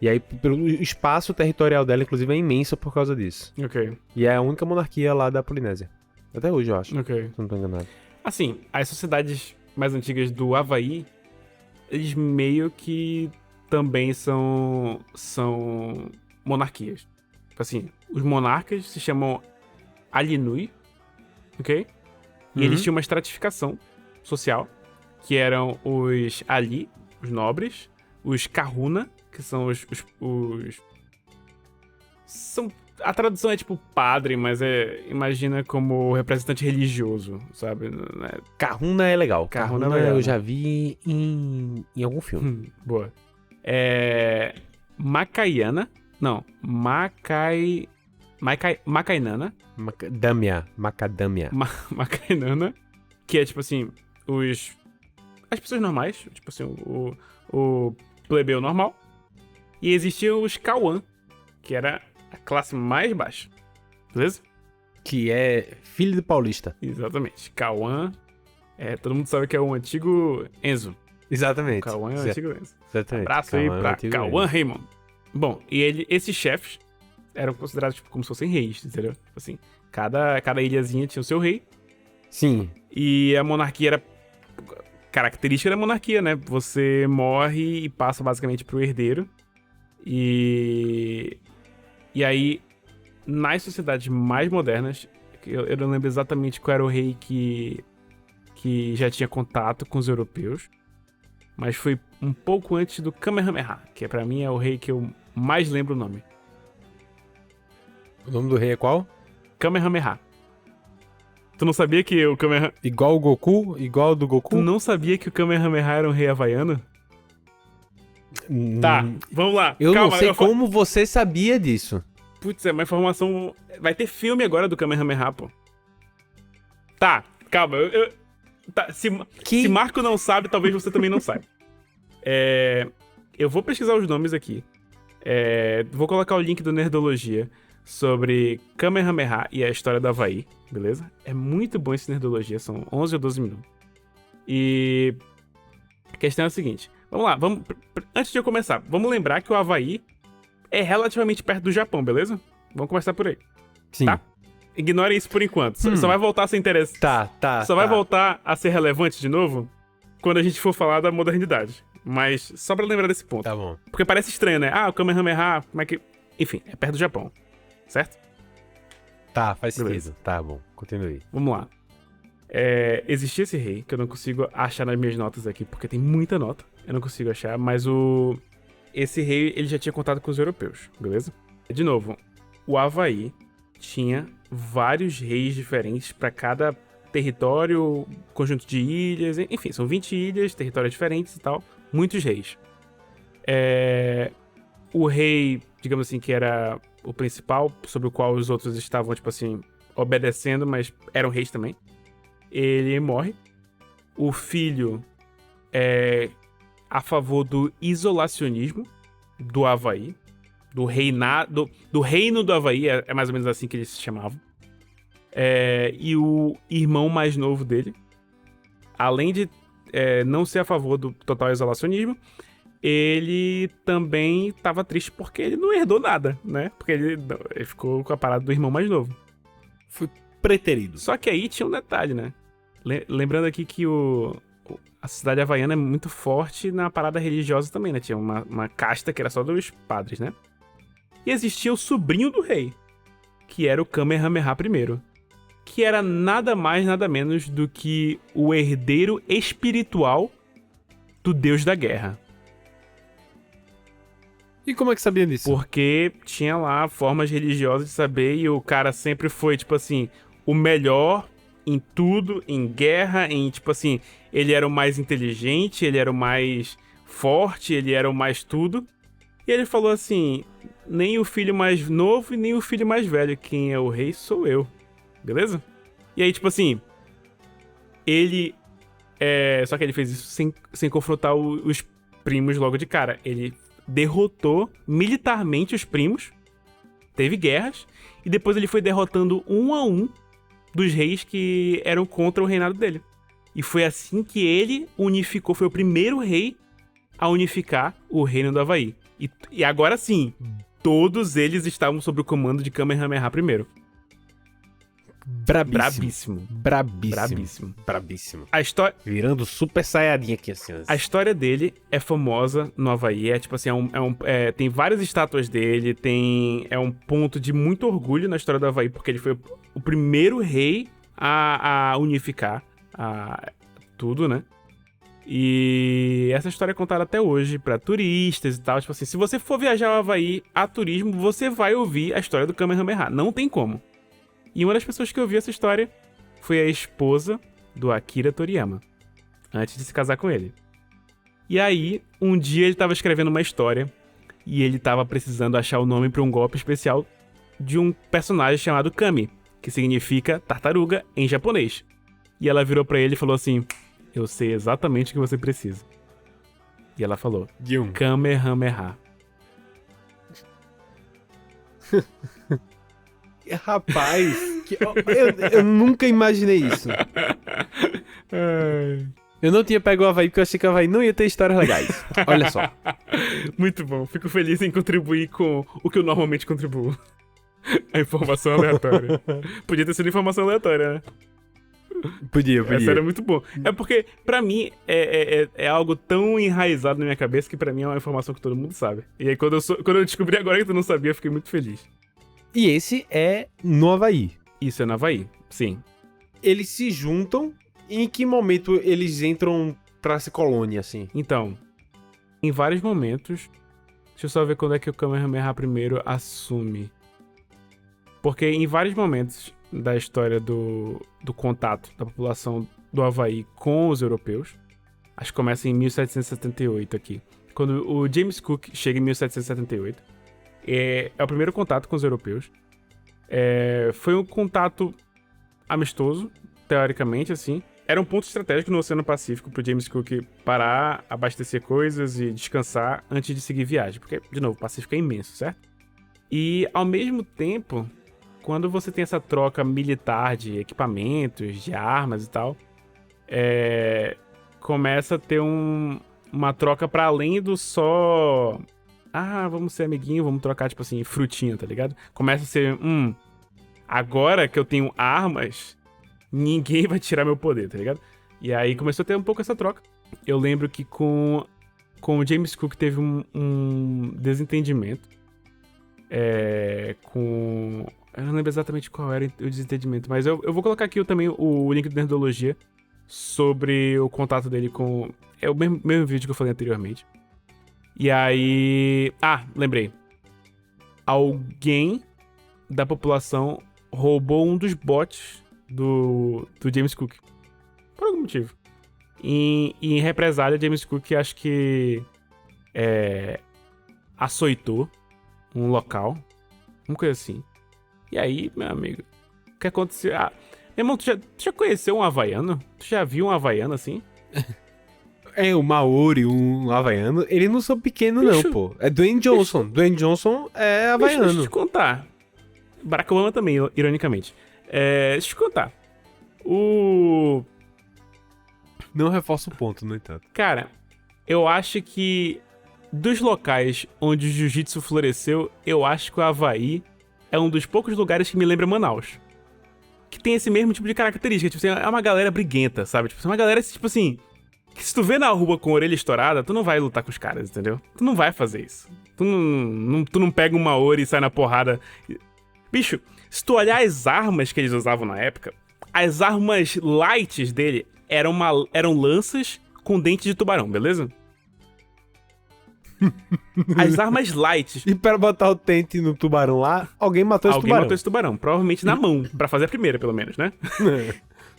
E aí, pelo espaço territorial dela, inclusive, é imenso por causa disso. Ok. E é a única monarquia lá da Polinésia. Até hoje, eu acho. Ok. Se não tô enganado. Assim, as sociedades mais antigas do Havaí, eles meio que também são monarquias. Tipo assim, os monarcas se chamam Alinui, ok? E eles tinham uma estratificação social, que eram os Ali, os nobres, os Kahuna, que são a tradução é tipo padre, mas imagina como representante religioso, sabe? Kahuna é legal. Kahuna é Kahuna legal, eu né? já vi em algum filme. Boa. Macaiana. Não. Macainana. Macadâmia. Macainana. Que é tipo assim, as pessoas normais. Tipo assim, o plebeu normal. E existiam os Cauã, que era a classe mais baixa. Beleza? Que é filho de paulista. Exatamente. Cauã. Todo mundo sabe que é o antigo Enzo. Exatamente. Cauã é o antigo Enzo. Exatamente. Abraço aí Cauã é o pra antigo Cauã Enzo. Raymond. Bom, e esses chefes eram considerados tipo, como se fossem reis, entendeu? Tipo assim, cada ilhazinha tinha o seu rei. Sim. E a monarquia era característica da monarquia, né? Você morre e passa basicamente pro herdeiro. E aí, nas sociedades mais modernas, eu não lembro exatamente qual era o rei que já tinha contato com os europeus, mas foi um pouco antes do Kamehameha, que pra mim é o rei que eu mais lembro o nome. O nome do rei é qual? Kamehameha. Tu não sabia que o Kamehameha... Igual o Goku? Igual ao do Goku? Tu não sabia que o Kamehameha era um rei havaiano? Tá, vamos lá. Eu Calma, não sei como você sabia disso. Putz, é uma informação... Vai ter filme agora do Kamehameha, pô. Tá, calma. Tá, se Marco não sabe, talvez você também não saiba. Eu vou pesquisar os nomes aqui. Vou colocar o link do Nerdologia sobre Kamehameha e a história do Havaí, beleza? É muito bom esse Nerdologia, são 11 ou 12 minutos. E a questão é a seguinte. Vamos lá, antes de eu começar, vamos lembrar que o Havaí é relativamente perto do Japão, beleza? Vamos começar por aí. Sim. Tá? Ignore isso por enquanto. Só vai voltar a ser interessante. Tá. Só vai voltar a ser relevante de novo quando a gente for falar da modernidade. Mas só pra lembrar desse ponto. Tá bom. Porque parece estranho, né? O Kamehameha, como é que... Enfim, é perto do Japão. Certo? Tá, faz Beleza. sentido. Tá bom, continue. Vamos lá. Existia esse rei, que eu não consigo achar nas minhas notas aqui, porque tem muita nota. Eu não consigo achar, mas esse rei, ele já tinha contato com os europeus, beleza? De novo, o Havaí tinha vários reis diferentes para cada território, conjunto de ilhas, enfim, são 20 ilhas, territórios diferentes e tal, muitos reis. O rei, digamos assim, que era o principal, sobre o qual os outros estavam, tipo assim, obedecendo, mas eram reis também. Ele morre. O filho é a favor do isolacionismo do Havaí, do reino do Havaí, é mais ou menos assim que eles se chamavam. E o irmão mais novo dele, além de não ser a favor do total isolacionismo, ele também estava triste porque ele não herdou nada, né? Porque ele ficou com a parada do irmão mais novo. Foi preterido. Só que aí tinha um detalhe, né? Lembrando aqui que a cidade havaiana é muito forte na parada religiosa também, né? Tinha uma casta que era só dos padres, né? E existia o sobrinho do rei, que era o Kamehameha I, que era nada mais, nada menos do que o herdeiro espiritual do deus da guerra. E como é que sabia disso? Porque tinha lá formas religiosas de saber e o cara sempre foi, tipo assim, o melhor em tudo, em guerra, em, tipo assim, ele era o mais inteligente, ele era o mais forte, ele era o mais tudo. E ele falou assim, nem o filho mais novo e nem o filho mais velho, quem é o rei sou eu. Beleza? E aí, tipo assim, ele... Só que ele fez isso sem confrontar os primos logo de cara. Ele derrotou militarmente os primos, teve guerras, e depois ele foi derrotando um a um dos reis que eram contra o reinado dele. E foi assim que ele unificou, foi o primeiro rei a unificar o reino do Havaí. E agora sim, todos eles estavam sob o comando de Kamehameha I. Brabíssimo. A história... Virando super saiyajin aqui, assim. A história dele é famosa no Havaí. É tipo assim, tem várias estátuas dele. É um ponto de muito orgulho na história do Havaí, porque ele foi o primeiro rei a unificar tudo, né? E essa história é contada até hoje pra turistas e tal. Tipo assim, se você for viajar ao Havaí a turismo, você vai ouvir a história do Kamehameha. Não tem como. E uma das pessoas que ouviu essa história foi a esposa do Akira Toriyama, antes de se casar com ele. E aí, um dia ele tava escrevendo uma história e ele tava precisando achar o nome pra um golpe especial de um personagem chamado Kami, que significa tartaruga em japonês. E ela virou pra ele e falou assim: eu sei exatamente o que você precisa. E ela falou: Kamehameha. Rapaz, eu nunca imaginei isso. Eu não tinha pego o Havaí porque eu achei que o Havaí não ia ter histórias legais. Olha só. Muito bom, fico feliz em contribuir com o que eu normalmente contribuo. A informação aleatória. Podia ter sido informação aleatória, né? Podia. Essa era muito bom. É porque, pra mim, é algo tão enraizado na minha cabeça que pra mim é uma informação que todo mundo sabe. E aí, quando eu descobri agora que tu não sabia, eu fiquei muito feliz. E esse é no Havaí. Isso é no Havaí, sim. Eles se juntam e em que momento eles entram pra ser colônia, assim? Então, em vários momentos... Deixa eu só ver quando é que o Kamehameha primeiro assume. Porque em vários momentos da história do contato da população do Havaí com os europeus, acho que começa em 1778 aqui. Quando o James Cook chega em 1778, é o primeiro contato com os europeus. Foi um contato amistoso, teoricamente, assim. Era um ponto estratégico no Oceano Pacífico pro James Cook parar, abastecer coisas e descansar antes de seguir viagem. Porque, de novo, o Pacífico é imenso, certo? E, ao mesmo tempo, quando você tem essa troca militar de equipamentos, de armas e tal, começa a ter uma troca pra além do só... vamos ser amiguinho, vamos trocar, tipo assim, frutinha, tá ligado? Começa a ser, agora que eu tenho armas, ninguém vai tirar meu poder, tá ligado? E aí começou a ter um pouco essa troca. Eu lembro que com o James Cook teve um desentendimento. Eu não lembro exatamente qual era o desentendimento, mas eu vou colocar aqui também o link do Nerdologia sobre o contato dele com... É o mesmo vídeo que eu falei anteriormente. E aí... lembrei. Alguém da população roubou um dos bots do James Cook. Por algum motivo. E em represália, James Cook acho que açoitou um local. Uma coisa assim. E aí, meu amigo, o que aconteceu? Meu irmão, tu já conheceu um havaiano? Tu já viu um havaiano assim? O Maori, um havaiano, ele não são pequeno não, pô. É Dwayne Johnson. Dwayne Johnson é havaiano. Deixa eu te contar. Barack Obama também, ironicamente. Deixa eu te contar. Não reforça o ponto, no entanto. Cara, eu acho que dos locais onde o jiu-jitsu floresceu, eu acho que o Havaí é um dos poucos lugares que me lembra Manaus. Que tem esse mesmo tipo de característica. Tipo assim, é uma galera briguenta, sabe? Tipo, é uma galera, tipo assim... Que se tu vê na rua com a orelha estourada, tu não vai lutar com os caras, entendeu? Tu não vai fazer isso. Tu não pega um Maori e sai na porrada. Bicho, se tu olhar as armas que eles usavam na época, as armas lights dele eram lanças com dente de tubarão, beleza? As armas lights. E para botar o dente no tubarão lá, alguém matou esse tubarão. Alguém matou esse tubarão, provavelmente na mão, pra fazer a primeira, pelo menos, né?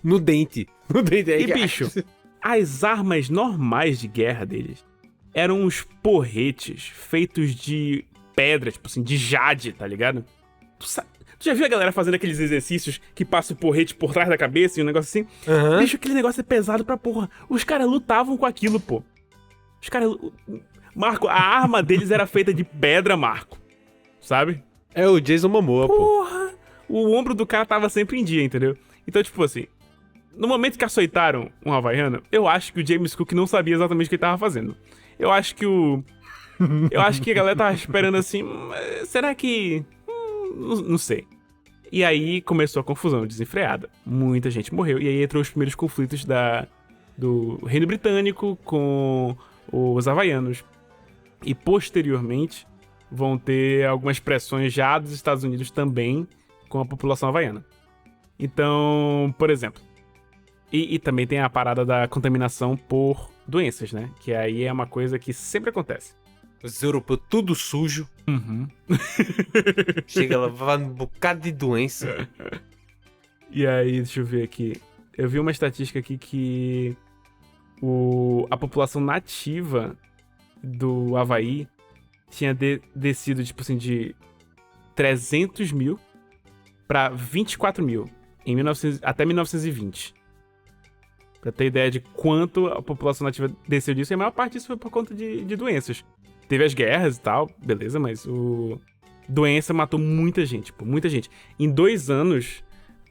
No dente. E, bicho, as armas normais de guerra deles eram uns porretes feitos de pedra, tipo assim, de jade, tá ligado? Tu já viu a galera fazendo aqueles exercícios que passa o porrete por trás da cabeça e um negócio assim? Uhum. Bicho, aquele negócio é pesado pra porra. Os caras lutavam com aquilo, pô. Os caras... Marco, a arma deles era feita de pedra, Marco. Sabe? É o Jason Momoa, pô. Porra! O ombro do cara tava sempre em dia, entendeu? Então, tipo assim... No momento que açoitaram um havaiano, eu acho que o James Cook não sabia exatamente o que ele tava fazendo. Eu acho que a galera tava esperando assim... Será que... Não sei. E aí começou a confusão desenfreada. Muita gente morreu. E aí entrou os primeiros conflitos do Reino Britânico com os havaianos. E posteriormente vão ter algumas pressões já dos Estados Unidos também com a população havaiana. Então, por exemplo, e também tem a parada da contaminação por doenças, né? Que aí é uma coisa que sempre acontece. Os europeus tudo sujo. Uhum. Chega lavando um bocado de doença. E aí, deixa eu ver aqui. Eu vi uma estatística aqui que a população nativa do Havaí tinha descido, tipo assim, de 300 mil pra 24 mil até 1920. Pra ter ideia de quanto a população nativa desceu disso, e a maior parte disso foi por conta de doenças. Teve as guerras e tal, beleza, mas doença matou muita gente, tipo, muita gente. Em 2 anos,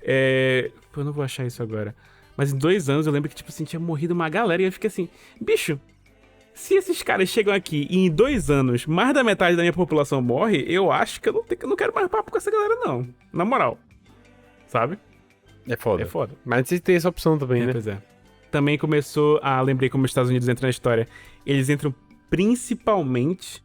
eu não vou achar isso agora, mas em 2 anos eu lembro que, tipo assim, tinha morrido uma galera e eu fiquei assim, bicho, se esses caras chegam aqui e em 2 anos mais da metade da minha população morre, eu acho que eu não quero mais papo com essa galera, não. Na moral. Sabe? É foda. É foda. Mas você tem essa opção também, né? Pois é. Também começou lembrei como os Estados Unidos entram na história. Eles entram principalmente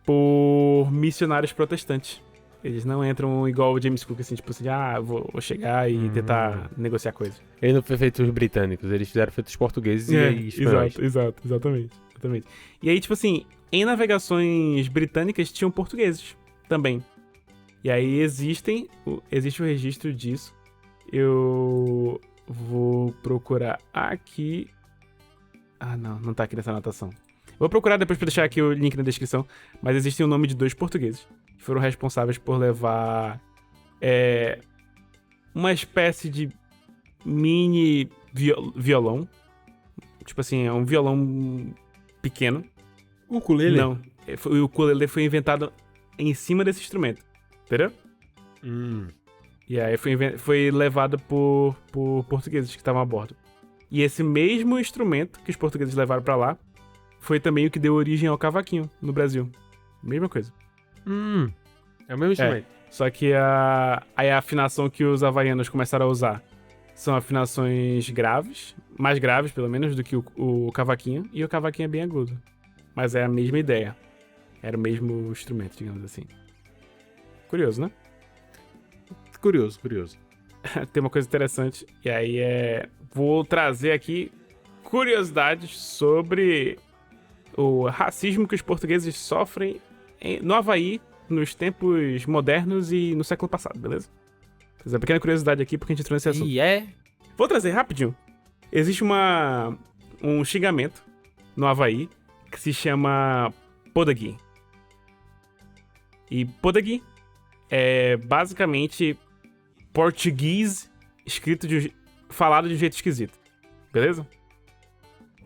por missionários protestantes. Eles não entram igual o James Cook, assim, tipo assim, vou chegar e tentar negociar coisas. Ele não foi feito os britânicos, eles fizeram feito os portugueses e aí espanhóis. Exatamente. E aí, tipo assim, em navegações britânicas tinham portugueses também. E aí existe o registro disso. Eu vou procurar aqui. Não tá aqui nessa anotação. Vou procurar depois pra deixar aqui o link na descrição. Mas existe o nome de 2 portugueses que foram responsáveis por levar uma espécie de mini violão. Tipo assim, é um violão pequeno. O ukulele? Não, o ukulele foi inventado em cima desse instrumento. Entendeu? E aí foi levado por portugueses que estavam a bordo. E esse mesmo instrumento que os portugueses levaram pra lá foi também o que deu origem ao cavaquinho no Brasil. Mesma coisa. É o mesmo instrumento. Só que a afinação que os havaianos começaram a usar são afinações graves, mais graves pelo menos do que o cavaquinho, e o cavaquinho é bem agudo. Mas é a mesma ideia. Era o mesmo instrumento, digamos assim. Curioso, né? Curioso. Tem uma coisa interessante, e aí vou trazer aqui curiosidades sobre o racismo que os portugueses sofrem no Havaí, nos tempos modernos e no século passado, beleza? Fazer uma pequena curiosidade aqui, porque a gente entrou nesse assunto. Vou trazer rapidinho. Existe um xingamento no Havaí que se chama podagui. E podagui é basicamente português escrito falado de um jeito esquisito. Beleza?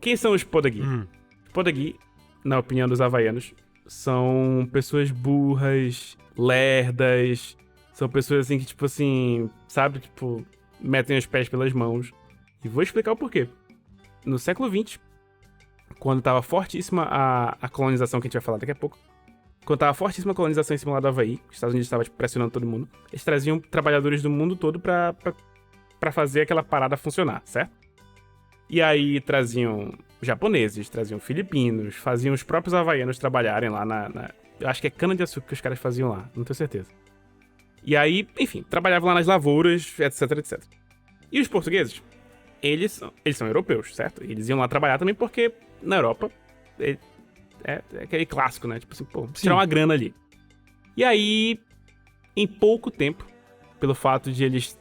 Quem são os podagui? Os podagui, na opinião dos havaianos, são pessoas burras, lerdas, são pessoas assim que, tipo assim, sabe? Tipo, metem os pés pelas mãos. E vou explicar o porquê. No século XX, quando tava fortíssima a colonização, que a gente vai falar daqui a pouco, quando tava fortíssima a colonização em cima lá do Havaí, os Estados Unidos estavam tipo, pressionando todo mundo, eles traziam trabalhadores do mundo todo pra fazer aquela parada funcionar, certo? E aí traziam japoneses, traziam filipinos, faziam os próprios havaianos trabalharem lá eu acho que é cana-de-açúcar que os caras faziam lá, não tenho certeza. E aí, enfim, trabalhavam lá nas lavouras, etc. E os portugueses, eles são europeus, certo? Eles iam lá trabalhar também porque na Europa é aquele clássico, né? Tipo assim, tirar uma grana ali. E aí, em pouco tempo, pelo fato de eles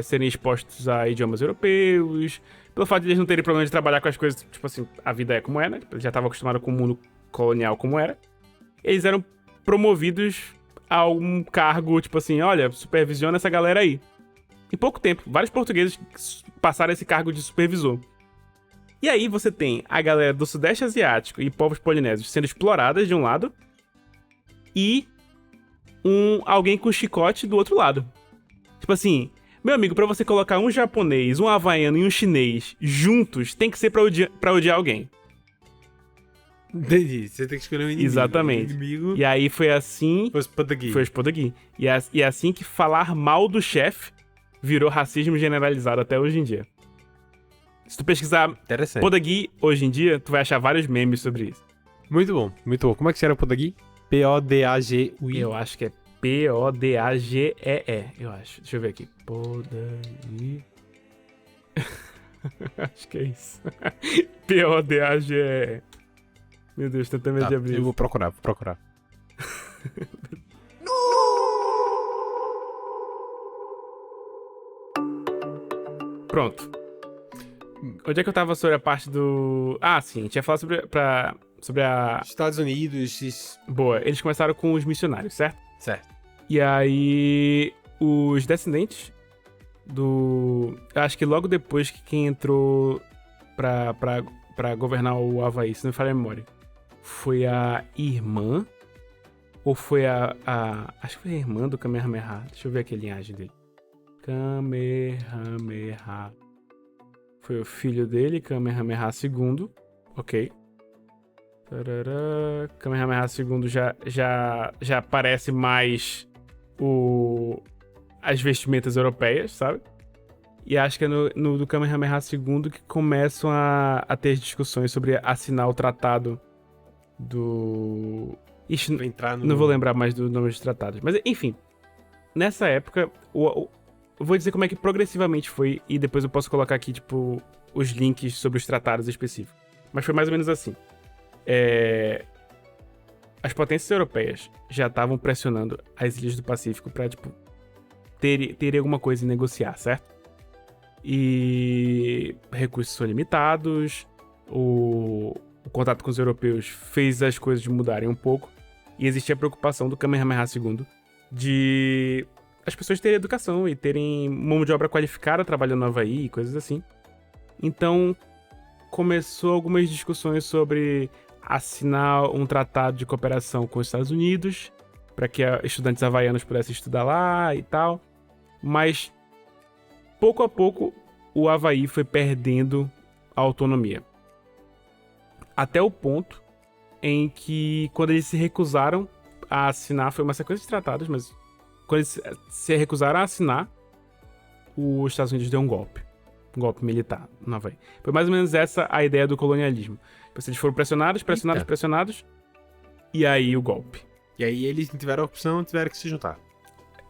serem expostos a idiomas europeus, pelo fato de eles não terem problema de trabalhar com as coisas, tipo assim, a vida é como é, né? Eles já estavam acostumados com o mundo colonial como era. Eles eram promovidos a um cargo, tipo assim, olha, supervisiona essa galera aí. Em pouco tempo, vários portugueses passaram esse cargo de supervisor. E aí você tem a galera do Sudeste Asiático e povos polinésios sendo exploradas de um lado e alguém com chicote do outro lado. Tipo assim, meu amigo, pra você colocar um japonês, um havaiano e um chinês juntos, tem que ser pra odiar alguém. Entendi. Você tem que escolher um inimigo. Exatamente. O inimigo E aí foi assim... foi os Podagui. Foi os Podagui. E é assim que falar mal do chefe virou racismo generalizado até hoje em dia. Se tu pesquisar Interessante. Podagui hoje em dia, tu vai achar vários memes sobre isso. Muito bom, muito bom. Como é que era Podagui? P-O-D-A-G-U-I. Eu acho que é P-O-D-A-G-E-E, eu acho. Deixa eu ver aqui. Podagui. Acho que é isso. P-O-D-A-G-E-E. Meu Deus, tô até medo Tá, de abrir eu isso. vou procurar. Pronto. Onde é que eu tava sobre a parte do... Ah, sim. A gente ia falar sobre a... Estados Unidos... Boa. Eles começaram com os missionários, certo? Certo. E aí... Os descendentes do... Eu acho que logo depois que quem entrou pra governar o Havaí, se não me falha a memória, foi a irmã... Ou foi acho que foi a irmã do Kamehameha. Deixa eu ver aqui a linhagem dele. Kamehameha. Foi o filho dele, Kamehameha II. Ok. Tarará. Kamehameha II já parece mais as vestimentas europeias, sabe? E acho que é no do Kamehameha II que começam a ter discussões sobre assinar o tratado do... Ixi, não vou lembrar mais do nome dos tratados. Mas, enfim. Nessa época, eu vou dizer como é que progressivamente foi. E depois eu posso colocar aqui, tipo, os links sobre os tratados específicos. Mas foi mais ou menos assim. As potências europeias já estavam pressionando as ilhas do Pacífico pra, tipo, ter alguma coisa e negociar, certo? E recursos são limitados. O contato com os europeus fez as coisas mudarem um pouco. E existia a preocupação do Kamehameha II de as pessoas terem educação e terem mão de obra qualificada trabalhando no Havaí e coisas assim. Então, começou algumas discussões sobre assinar um tratado de cooperação com os Estados Unidos para que estudantes havaianos pudessem estudar lá e tal. Mas, pouco a pouco, o Havaí foi perdendo a autonomia. Até o ponto em que, quando eles se recusaram a assinar, foi uma sequência de tratados, mas quando eles se recusaram a assinar, os Estados Unidos deu um golpe militar no Havaí. Foi mais ou menos essa a ideia do colonialismo. Eles foram pressionados, e aí o golpe. E aí eles não tiveram opção, tiveram que se juntar.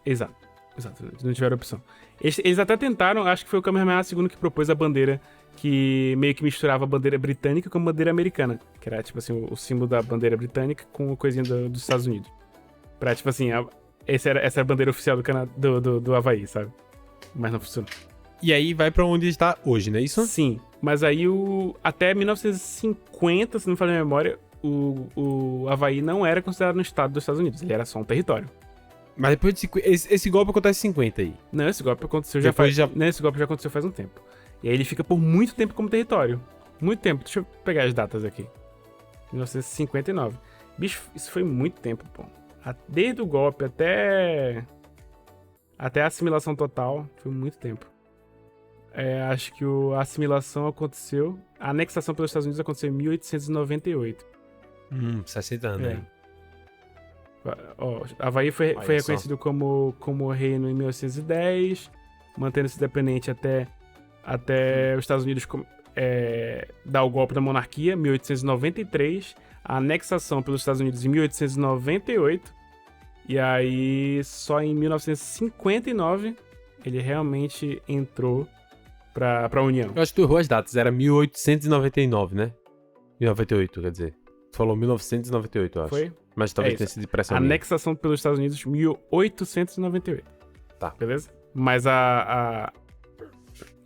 Exato, não tiveram opção. Eles até tentaram, acho que foi o Kamehameha II que propôs a bandeira que meio que misturava a bandeira britânica com a bandeira americana. Que era, tipo assim, o símbolo da bandeira britânica com a coisinha dos Estados Unidos. Pra, tipo assim, essa era a bandeira oficial do Havaí, sabe? Mas não funcionou. E aí vai pra onde está hoje, não é isso? Sim, mas aí até 1950, se não me falha a memória, o Havaí não era considerado um estado dos Estados Unidos. Ele era só um território. Mas depois de esse golpe acontece em 50 aí. Não, esse golpe aconteceu esse golpe já aconteceu faz um tempo. E aí ele fica por muito tempo como território. Muito tempo. Deixa eu pegar as datas aqui. 1959. Bicho, isso foi muito tempo, pô. Desde o golpe até a assimilação total, foi muito tempo. Acho que a assimilação aconteceu... A anexação pelos Estados Unidos aconteceu em 1898. 60 anos aí. Havaí foi reconhecido como reino em 1910, mantendo-se independente até os Estados Unidos dar o golpe da monarquia, em 1893, a anexação pelos Estados Unidos em 1898, e aí só em 1959 ele realmente entrou pra União. Eu acho que tu errou as datas, era 1899, né? 98, quer dizer. Tu falou 1998, eu acho. Foi? Mas talvez tenha sido impressão anexação pelos Estados Unidos, 1898. Tá. Beleza? Mas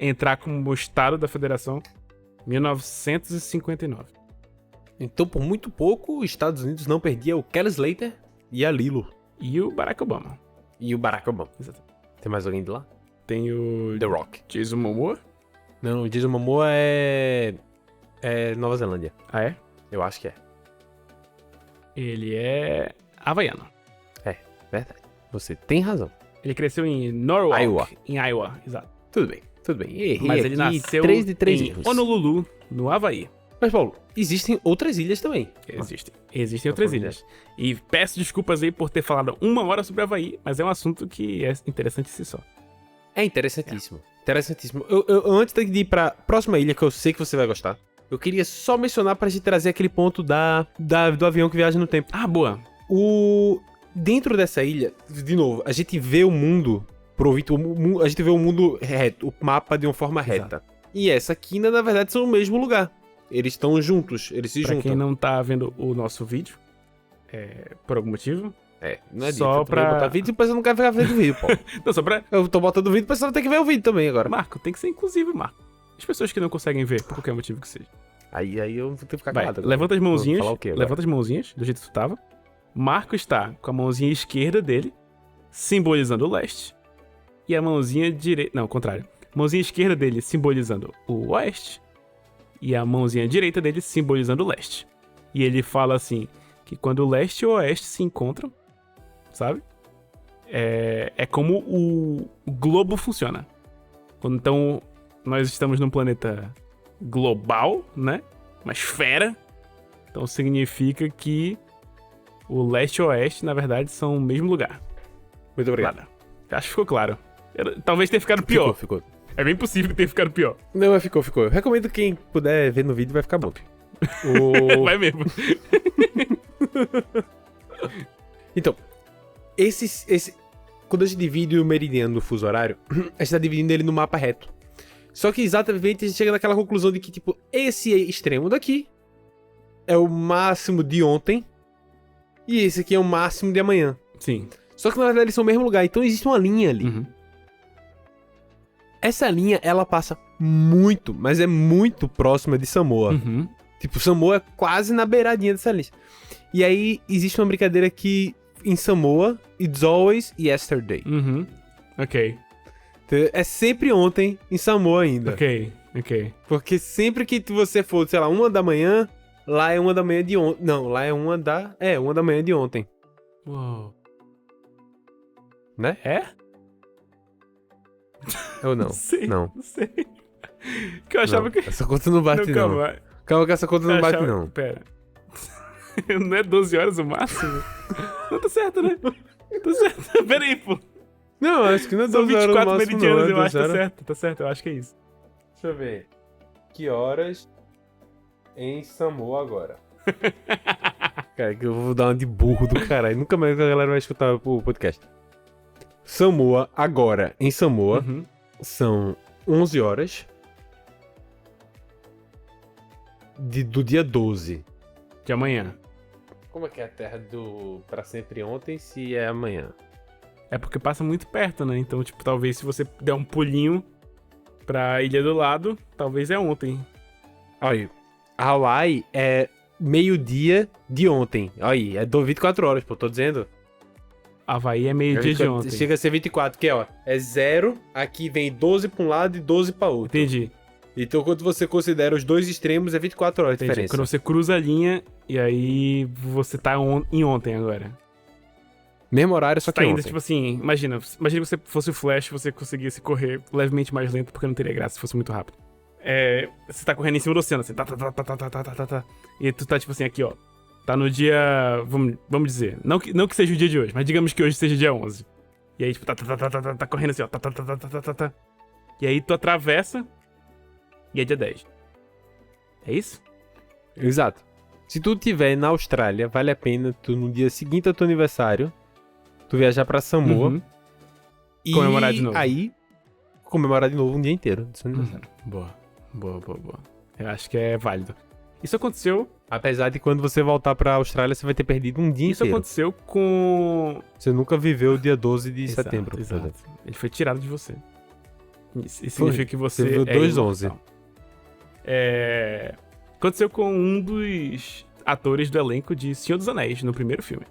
entrar como Estado da Federação, 1959. Então, por muito pouco, os Estados Unidos não perdia o Kelly Slater e a Lilo. E o Barack Obama. Exatamente. Tem mais alguém de lá? Tem o... The Rock. Jason Momoa? Não, o Jason Momoa é Nova Zelândia. Ah, é? Eu acho que é. Ele é havaiano. É, verdade. Você tem razão. Ele cresceu em Norwalk. Iowa. Em Iowa, exato. Tudo bem. Errei. Mas ele nasceu 3 de 3 em erros. Honolulu, no Havaí. Mas, Paulo, existem outras ilhas também. Existem outras ilhas. E peço desculpas aí por ter falado 1 hora sobre Havaí, mas é um assunto que é interessante em si só. É interessantíssimo. Interessantíssimo. Eu antes de ir pra próxima ilha, que eu sei que você vai gostar, eu queria só mencionar pra gente trazer aquele ponto do avião que viaja no tempo. Ah, boa. Dentro dessa ilha, de novo, a gente vê o mundo a gente vê o mundo reto, o mapa de uma forma reta. Exato. E essa quina, na verdade, são no mesmo lugar. Eles estão juntos, eles se juntam. Pra quem não tá vendo o nosso vídeo, por algum motivo... Não é só dito. Pra botar vídeo e o pessoal não quer ficar vendo o vídeo, pô. Não, só pra... Eu tô botando o vídeo, o pessoal tem que ver o vídeo também agora. Marco, tem que ser inclusive, Marco. As pessoas que não conseguem ver, por qualquer motivo que seja. Aí eu vou ter que ficar Vai, calado. levanta as mãozinhas, Vou falar o quê agora? levanta as mãozinhas, do jeito que tu tava. Marco está com a mãozinha esquerda dele, simbolizando o leste. E a mãozinha direita... Não, ao contrário. Mãozinha esquerda dele simbolizando o oeste. E a mãozinha direita dele simbolizando o leste. E ele fala assim, que quando o leste e o oeste se encontram, sabe? É como o globo funciona. Então, nós estamos num planeta global, né? Uma esfera. Então significa que o leste e o oeste, na verdade, são o mesmo lugar. Muito obrigado. Claro. Acho que ficou claro. Talvez tenha ficado pior. Ficou. É bem possível ter ficado pior. Não, mas ficou. Eu recomendo que quem puder ver no vídeo, vai ficar bom. Vai mesmo. Então, quando a gente divide o meridiano do fuso horário, a gente tá dividindo ele no mapa reto. Só que exatamente a gente chega naquela conclusão de que, tipo, esse extremo daqui é o máximo de ontem e esse aqui é o máximo de amanhã. Sim. Só que na verdade eles são o mesmo lugar, então existe uma linha ali. Uhum. Essa linha, ela passa muito, mas é muito próxima de Samoa. Uhum. Tipo, Samoa é quase na beiradinha dessa lista. E aí existe uma brincadeira que em Samoa, it's always yesterday. Uhum. Ok. É sempre ontem em Samoa ainda. Ok. Porque sempre que você for, sei lá, 1 da manhã, lá é 1 da manhã de ontem. Não, lá é 1 da manhã de ontem. Uou. Né? É? Ou não? Não sei. Que eu achava Não, que... essa conta não bate, não. Calma que essa conta não bate, não. Pera. Não é 12 horas o máximo? Não, tá certo, né? Tá certo. Pera aí, pô. Não, acho que não é São 12 horas o 24 máximo, meridianos, não. eu acho. Tá certo. Eu acho que é isso. Deixa eu ver. Que horas em Samoa agora? Cara, que eu vou dar uma de burro do caralho. Nunca mais a galera vai escutar o podcast. Samoa, agora, em Samoa, Uhum. são 11 horas do dia 12. De amanhã. Como é que é a terra do pra sempre ontem se é amanhã? É porque passa muito perto, né? Então, tipo, talvez se você der um pulinho pra ilha do lado, talvez é ontem. Olha, Hawaii é meio-dia de ontem. Olha, é 24 horas, pô, tô dizendo. Havaí é meio-dia de ontem. Chega a ser 24, que é 0, aqui vem 12 pra um lado e 12 pra outro. Entendi. Então, quando você considera os dois extremos, é 24 horas de Entendi. diferença. Quando você cruza a linha, e aí você tá em ontem agora. Mesmo horário, só que Tá indo, ontem. tipo assim, imagina que você fosse o Flash, você conseguisse correr levemente mais lento, porque não teria graça se fosse muito rápido. Você tá correndo em cima do oceano, assim, tá. E tu tá, tipo assim, aqui, ó. Tá no dia, vamos dizer, não que seja o dia de hoje, mas digamos que hoje seja dia 11. E aí, tipo, tá correndo assim, ó, tá. E aí tu atravessa e é dia 10. É isso? Exato. Se tu estiver na Austrália, vale a pena tu, no dia seguinte ao teu aniversário, tu viajar pra Samoa Uhum. e Comemorar de novo. aí comemorar de novo um dia inteiro do seu aniversário. Boa. Eu acho que é válido. Isso aconteceu Apesar de quando você voltar pra Austrália, você vai ter perdido um dia Isso inteiro. aconteceu com... Você nunca viveu o dia 12 de Exato, setembro, por exato. exemplo. Ele foi tirado de você. Isso significa que você Você viu é 2/11. imortal. Aconteceu com um dos atores do elenco de Senhor dos Anéis, no primeiro filme.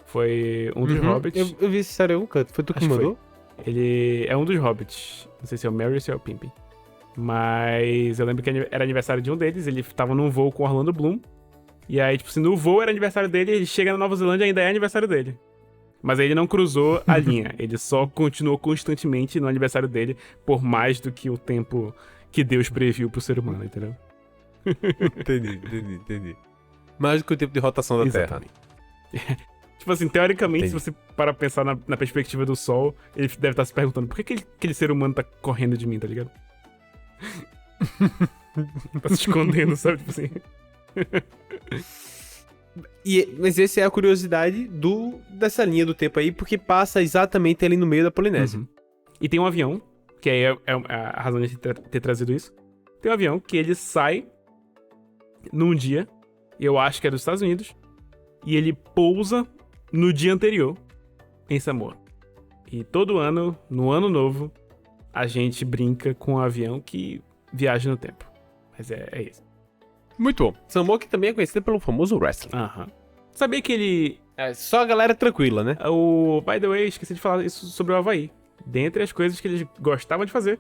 Foi um dos hobbits. Eu vi esse série em algum canto. Foi tu que Acho que mandou? Ele é um dos hobbits. Não sei se é o Merry ou se é o Pimpin. Mas eu lembro que era aniversário de um deles. Ele tava num voo com Orlando Bloom. E aí, tipo, se no voo era aniversário dele, ele chega na Nova Zelândia e ainda é aniversário dele. Mas aí ele não cruzou a linha. Ele só continuou constantemente no aniversário dele por mais do que o tempo que Deus previu pro ser humano, entendeu? Entendi. Mais do que o tempo de rotação da Terra. Tipo assim, teoricamente, se você para pensar na perspectiva do Sol, ele deve estar se perguntando por que aquele ser humano tá correndo de mim, tá ligado? Tá se escondendo, sabe? Tipo assim. Mas essa é a curiosidade dessa linha do tempo aí, porque passa exatamente ali no meio da Polinésia. Uhum. E tem um avião, que aí é a razão de ter trazido isso. Tem um avião que ele sai num dia, e eu acho que é dos Estados Unidos, e ele pousa no dia anterior em Samoa. E todo ano, no ano novo, a gente brinca com um avião que viaja no tempo. Mas é isso. Muito bom. Samoa que também é conhecida pelo famoso wrestling. Aham. Sabia que ele... É só a galera tranquila, né? By the way, esqueci de falar isso sobre o Havaí. Dentre as coisas que eles gostavam de fazer,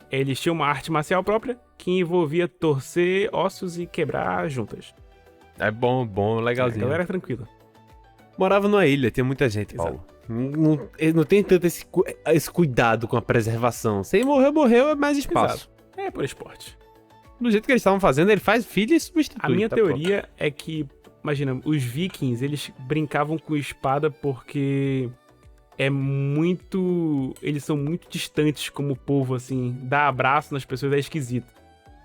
eles tinham uma arte marcial própria que envolvia torcer ossos e quebrar juntas. É bom, legalzinho. A galera é tranquila. Morava numa ilha, tinha muita gente, Paulo. Não tem tanto esse cuidado com a preservação. Se morreu, é mais espaço. Exato. É por esporte. Do jeito que eles estavam fazendo, ele faz filho e substitui. A minha teoria é que, imagina, os vikings, eles brincavam com espada porque eles são muito distantes como povo, assim. Dar abraço nas pessoas é esquisito.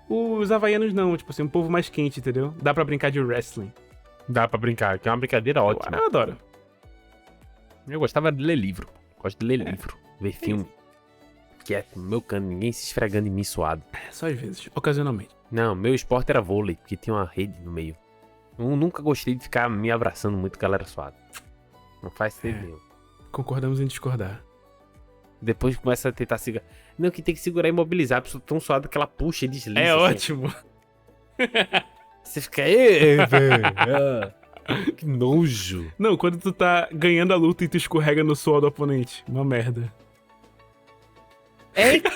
Os havaianos não, tipo assim, um povo mais quente, entendeu? Dá pra brincar de wrestling. Dá pra brincar, que é uma brincadeira ótima. Eu adoro. Eu gostava de ler livro. Gosto de ler livro, ver filme. Quieto, no meu canto, ninguém se esfregando em mim suado. Só às vezes, ocasionalmente. Não, meu esporte era vôlei, porque tinha uma rede no meio. Eu nunca gostei de ficar me abraçando muito galera suada. Não faz sentido nenhum. Concordamos em discordar. Depois começa a tentar segurar. Não, que tem que segurar e imobilizar. A pessoa tão suada que ela puxa e desliza. É assim. ótimo. Você fica aí, velho. Que nojo. Não, quando tu tá ganhando a luta e tu escorrega no suor do oponente. Uma merda. Eca.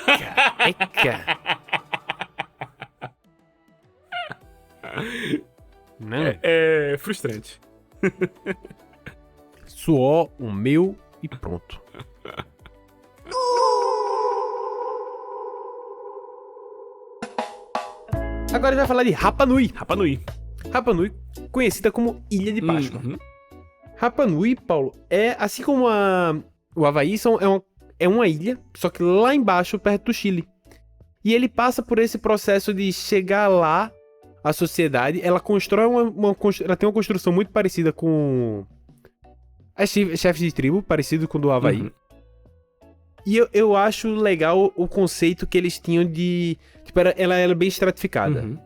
Não. É frustrante. Suor, o meu e pronto. Agora a gente vai falar de Rapa Nui. Rapa Nui. Rapa Nui, conhecida como Ilha de Páscoa. Uhum. Rapa Nui, Paulo, é assim como o Havaí, é uma ilha, só que lá embaixo, perto do Chile. E ele passa por esse processo de chegar lá, a sociedade, ela constrói ela tem uma construção muito parecida com as chefes de tribo, parecido com o do Havaí. Uhum. E eu acho legal o conceito que eles tinham de... Tipo, ela era bem estratificada. Uhum.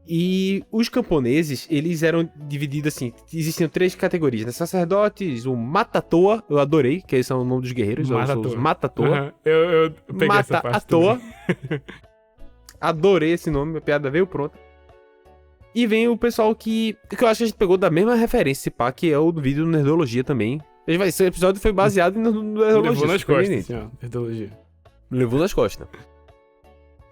E os camponeses, eles eram divididos assim, existiam 3 categorias, né? Sacerdotes, o Matatoa, eu adorei, que esse é o nome dos guerreiros, os Matatoa. Uhum. Eu peguei Mata essa parte à toa. Adorei esse nome, a piada veio pronta. E vem o pessoal que eu acho que a gente pegou da mesma referência, esse pá, que é o do vídeo do Nerdologia também. Esse episódio foi baseado no Nerdologia. Levou nas costas, assim, ó, Nerdologia. Levou nas costas.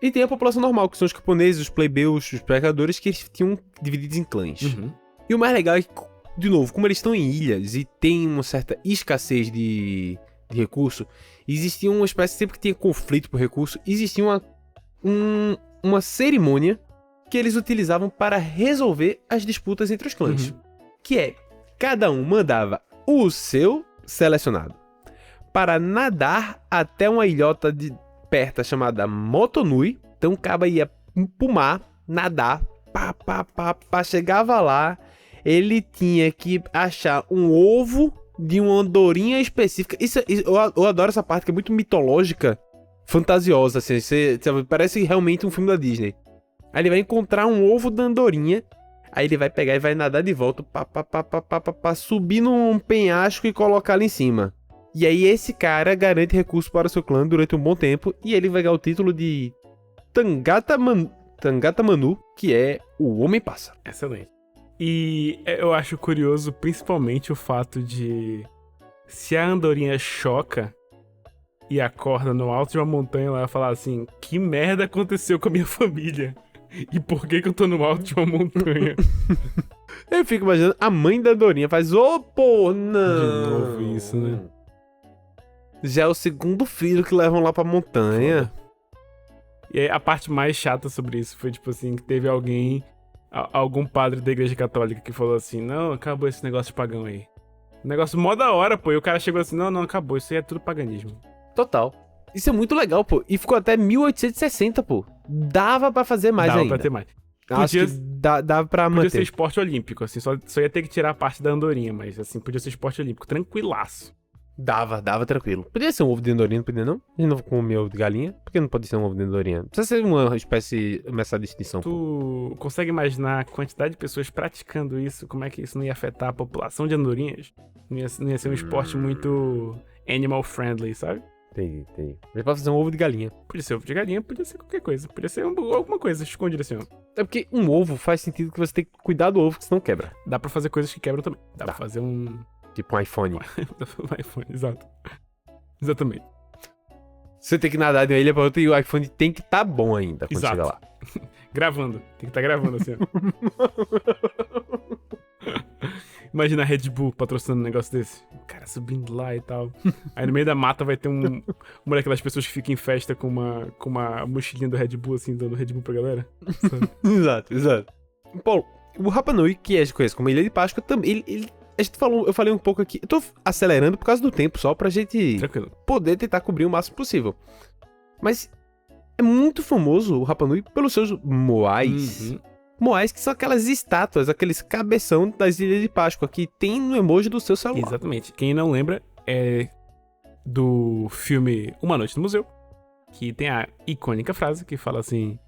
E tem a população normal, que são os camponeses, os plebeus, os pescadores, que eles tinham divididos em clãs. Uhum. E o mais legal é que, de novo, como eles estão em ilhas e tem uma certa escassez de recurso, existia uma espécie, sempre que tinha conflito por recurso, existia uma cerimônia que eles utilizavam para resolver as disputas entre os clãs. Uhum. Que é, cada um mandava o seu selecionado para nadar até uma ilhota de perto chamada Motonui. Então o cara ia pro mar, nadar, chegava lá, ele tinha que achar um ovo de uma andorinha específica. Eu adoro essa parte que é muito mitológica, fantasiosa, assim, parece realmente um filme da Disney. Aí ele vai encontrar um ovo da andorinha, aí ele vai pegar e vai nadar de volta, subir num penhasco e colocar ali em cima. E aí esse cara garante recursos para o seu clã durante um bom tempo, e ele vai ganhar o título de Tangata Manu, que é o Homem-Pássaro. Excelente. E eu acho curioso principalmente o fato de, se a andorinha choca e acorda no alto de uma montanha, ela vai falar assim, que merda aconteceu com a minha família? E por que eu tô no alto de uma montanha? Eu fico imaginando, a mãe da andorinha faz, pô, não. De novo isso, né? Já é o segundo filho que levam lá pra montanha. E aí, a parte mais chata sobre isso foi, tipo assim, que teve algum padre da igreja católica que falou assim, não, acabou esse negócio de pagão aí. Um negócio mó da hora, pô. E o cara chegou assim, não, acabou, isso aí é tudo paganismo. Total. Isso é muito legal, pô. E ficou até 1860, pô. Dava pra fazer mais ainda. Dava pra ter mais. Acho que dava pra manter. Podia ser esporte olímpico, assim, só ia ter que tirar a parte da andorinha, mas assim, podia ser esporte olímpico, tranquilaço. Dava tranquilo. Podia ser um ovo de andorinha, não podia não? A gente não comeu de galinha? Por que não pode ser um ovo de andorinha? Precisa ser uma espécie, essa distinção. Tu consegue imaginar a quantidade de pessoas praticando isso? Como é que isso não ia afetar a população de andorinhas? Não ia ser um esporte muito animal friendly, sabe? Entendi. Mas pode fazer um ovo de galinha. Podia ser ovo de galinha, podia ser qualquer coisa. Podia ser alguma coisa escondida assim, ó. É porque um ovo faz sentido que você tem que cuidar do ovo, que senão quebra. Dá pra fazer coisas que quebram também. Dá pra fazer um... Tipo um iPhone. um iPhone, exato. Exatamente. Você tem que nadar de uma ilha pra outra e o iPhone tem que tá bom ainda quando chegar lá. Gravando. Tem que estar gravando assim, ó. Imagina a Red Bull patrocinando um negócio desse. O cara subindo lá e tal. Aí no meio da mata vai ter uma daquelas pessoas que ficam em festa com uma mochilinha do Red Bull, assim, dando Red Bull pra galera. Exato. Paulo, o Rapa Nui, que a gente conhece como Ilha de Páscoa, também, eu falei um pouco aqui, eu tô acelerando por causa do tempo só pra gente poder tentar cobrir o máximo possível. Mas é muito famoso o Rapa Nui pelos seus moais. Uhum. Moais que são aquelas estátuas, aqueles cabeção das Ilhas de Páscoa que tem no emoji do seu celular. Exatamente. Quem não lembra é do filme Uma Noite no Museu, que tem a icônica frase que fala assim: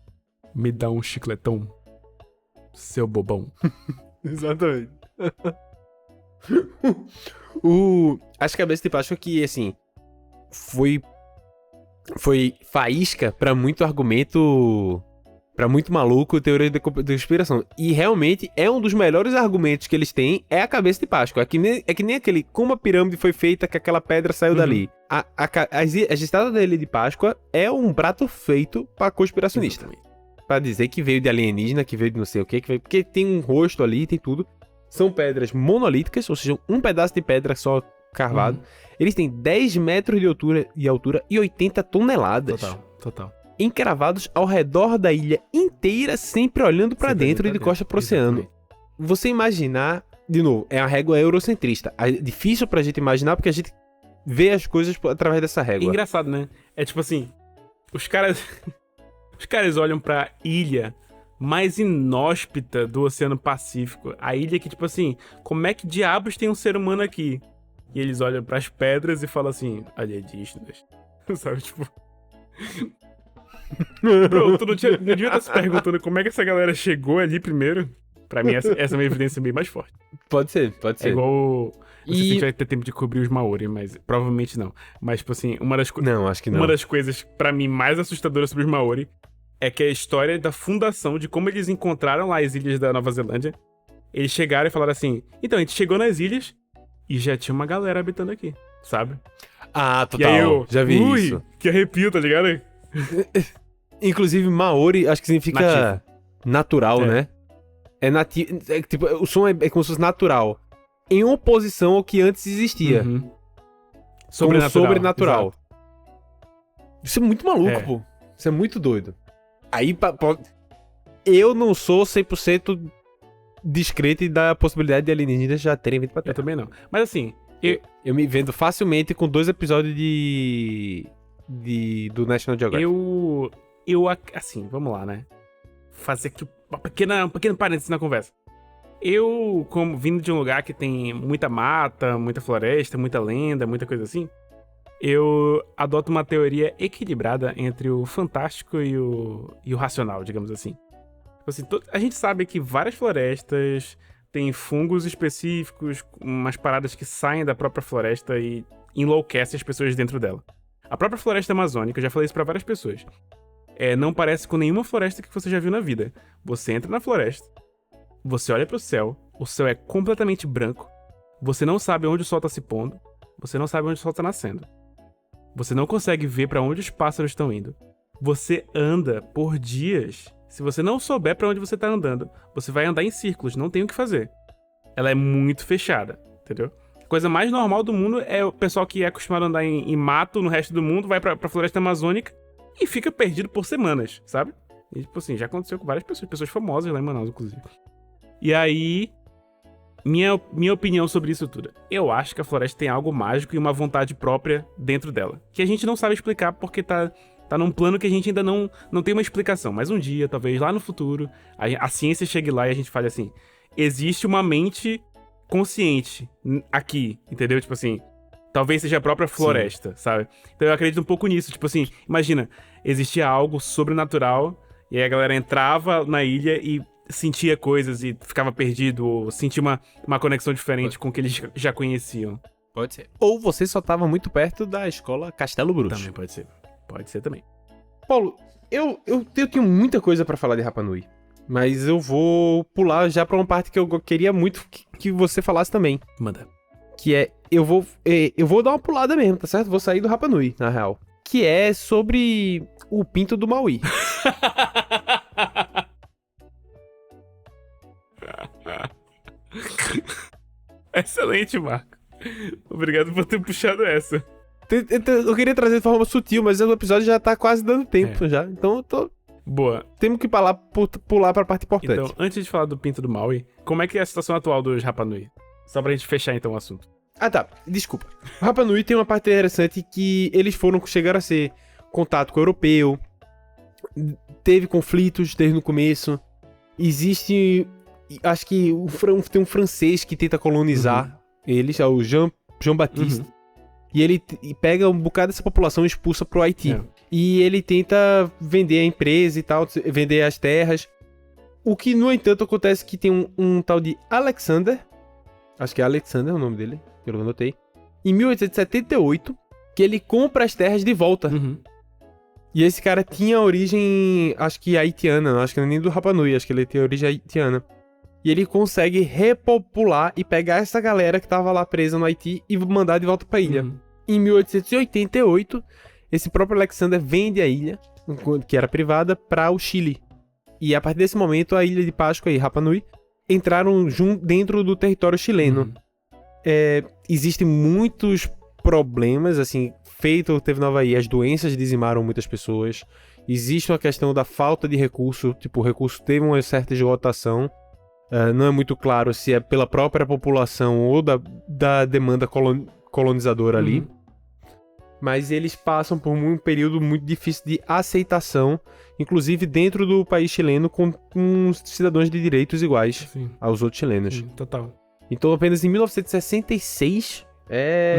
me dá um chicletão, seu bobão. Exatamente. As cabeças de Páscoa que, assim, foi faísca pra muito argumento, pra muito maluco, teoria da conspiração. E realmente é um dos melhores argumentos que eles têm, é a cabeça de Páscoa. É que nem aquele, como a pirâmide foi feita, que aquela pedra saiu dali. As estátuas da Ilha de Páscoa é um prato feito pra conspiracionista. Exatamente. Pra dizer que veio de alienígena, que veio de não sei o que veio... Porque tem um rosto ali, tem tudo. São pedras monolíticas, ou seja, um pedaço de pedra só carvado. Eles têm 10 metros de altura e 80 toneladas. Total. Encravados ao redor da ilha inteira, sempre olhando pra dentro e de costa pro oceano. Exatamente. Você imaginar, de novo, é uma régua eurocentrista. É difícil pra gente imaginar porque a gente vê as coisas através dessa régua. É engraçado, né? É tipo assim, os caras olham pra ilha mais inóspita do Oceano Pacífico. A ilha que, tipo assim, como é que diabos tem um ser humano aqui? E eles olham pras pedras e falam assim, alienígenas. Sabe, tipo... Bro, tu não devia estar se perguntando como é que essa galera chegou ali primeiro? Pra mim, essa é uma evidência bem mais forte. Pode ser. É igual... Não sei se a gente vai ter tempo de cobrir os Maori, mas provavelmente não. Mas, tipo assim, Não, acho que não. Uma das coisas, pra mim, mais assustadoras sobre os Maori é que a história da fundação, de como eles encontraram lá as ilhas da Nova Zelândia. Eles chegaram e falaram assim, então, a gente chegou nas ilhas e já tinha uma galera habitando aqui, sabe? Ah, total. E aí já vi isso. Que arrepio, tá ligado? Inclusive, Maori, acho que significa natural, né? É nativo. Tipo, o som é como se fosse natural. Em oposição ao que antes existia. Uhum. Sobrenatural. Exato. Isso é muito maluco, pô. Isso é muito doido. Aí, eu não sou 100% descrente da possibilidade de alienígenas já terem vindo pra Terra. Eu também não. Mas assim... Eu me vendo facilmente com 2 episódios do National Geographic. Assim, vamos lá, né? Fazer aqui um pequeno parênteses na conversa. Eu, como vindo de um lugar que tem muita mata, muita floresta, muita lenda, muita coisa assim, eu adoto uma teoria equilibrada entre o fantástico e o racional, digamos assim. Assim, a gente sabe que várias florestas têm fungos específicos, umas paradas que saem da própria floresta e enlouquecem as pessoas dentro dela. A própria floresta amazônica, eu já falei isso pra várias pessoas, não parece com nenhuma floresta que você já viu na vida. Você entra na floresta, você olha pro céu, o céu é completamente branco, você não sabe onde o sol tá se pondo, você não sabe onde o sol tá nascendo. Você não consegue ver pra onde os pássaros estão indo. Você anda por dias. Se você não souber pra onde você tá andando, você vai andar em círculos, não tem o que fazer. Ela é muito fechada, entendeu? A coisa mais normal do mundo é o pessoal que é acostumado a andar em mato no resto do mundo, vai pra floresta amazônica e fica perdido por semanas, sabe? E, tipo assim, já aconteceu com várias pessoas famosas lá em Manaus, inclusive. E aí, minha opinião sobre isso tudo. Eu acho que a floresta tem algo mágico e uma vontade própria dentro dela. Que a gente não sabe explicar porque tá num plano que a gente ainda não tem uma explicação. Mas um dia, talvez lá no futuro, a ciência chegue lá e a gente fale assim, existe uma mente consciente aqui, entendeu? Tipo assim, talvez seja a própria floresta, sabe? Então eu acredito um pouco nisso. Tipo assim, imagina, existia algo sobrenatural e aí a galera entrava na ilha e sentia coisas e ficava perdido, ou sentia uma conexão diferente com o que eles já conheciam. Pode ser. Ou você só tava muito perto da escola Castelo Bruxo. Também pode ser. Pode ser também. Paulo, eu tenho muita coisa pra falar de Rapa Nui, mas eu vou pular já pra uma parte que eu queria muito que você falasse também. Manda. Que é, eu vou dar uma pulada mesmo, tá certo? Vou sair do Rapa Nui, na real. Que é sobre o pinto do Maui. Excelente, Marco. Obrigado por ter puxado essa. Eu queria trazer de forma sutil, mas o episódio já tá quase dando tempo já. Então eu tô... Boa. Temos que pular pra parte importante. Então, antes de falar do pinto do Maui, como é que é a situação atual dos Rapa Nui? Só pra gente fechar então o assunto. Ah, tá. Desculpa. O Rapa Nui tem uma parte interessante que eles chegaram a ser contato com o europeu, teve conflitos desde o começo, existe... Acho que tem um francês que tenta colonizar eles, é o Jean Baptiste. E ele pega um bocado dessa população e expulsa pro Haiti. E ele tenta vender a empresa e tal, vender as terras. O que, no entanto, acontece que tem um tal de Alexander, acho que é Alexander o nome dele, que eu anotei, em 1878, que ele compra as terras de volta. E esse cara tinha origem, acho que haitiana, não acho que não é nem do Rapa Nui, acho que ele tem origem haitiana. E ele consegue repopular e pegar essa galera que tava lá presa no Haiti e mandar de volta pra ilha. Em 1888, esse próprio Alexander vende a ilha, que era privada, para o Chile. E a partir desse momento, a ilha de Páscoa e Rapa Nui entraram dentro do território chileno. Existem muitos problemas, assim, teve na Havaí, as doenças dizimaram muitas pessoas. Existe uma questão da falta de recurso, tipo, o recurso teve uma certa esgotação. Não é muito claro se é pela própria população ou da demanda colonizadora ali. Mas eles passam por um período muito difícil de aceitação, inclusive dentro do país chileno, com cidadãos de direitos iguais aos outros chilenos. Sim, total. Então apenas em 1966,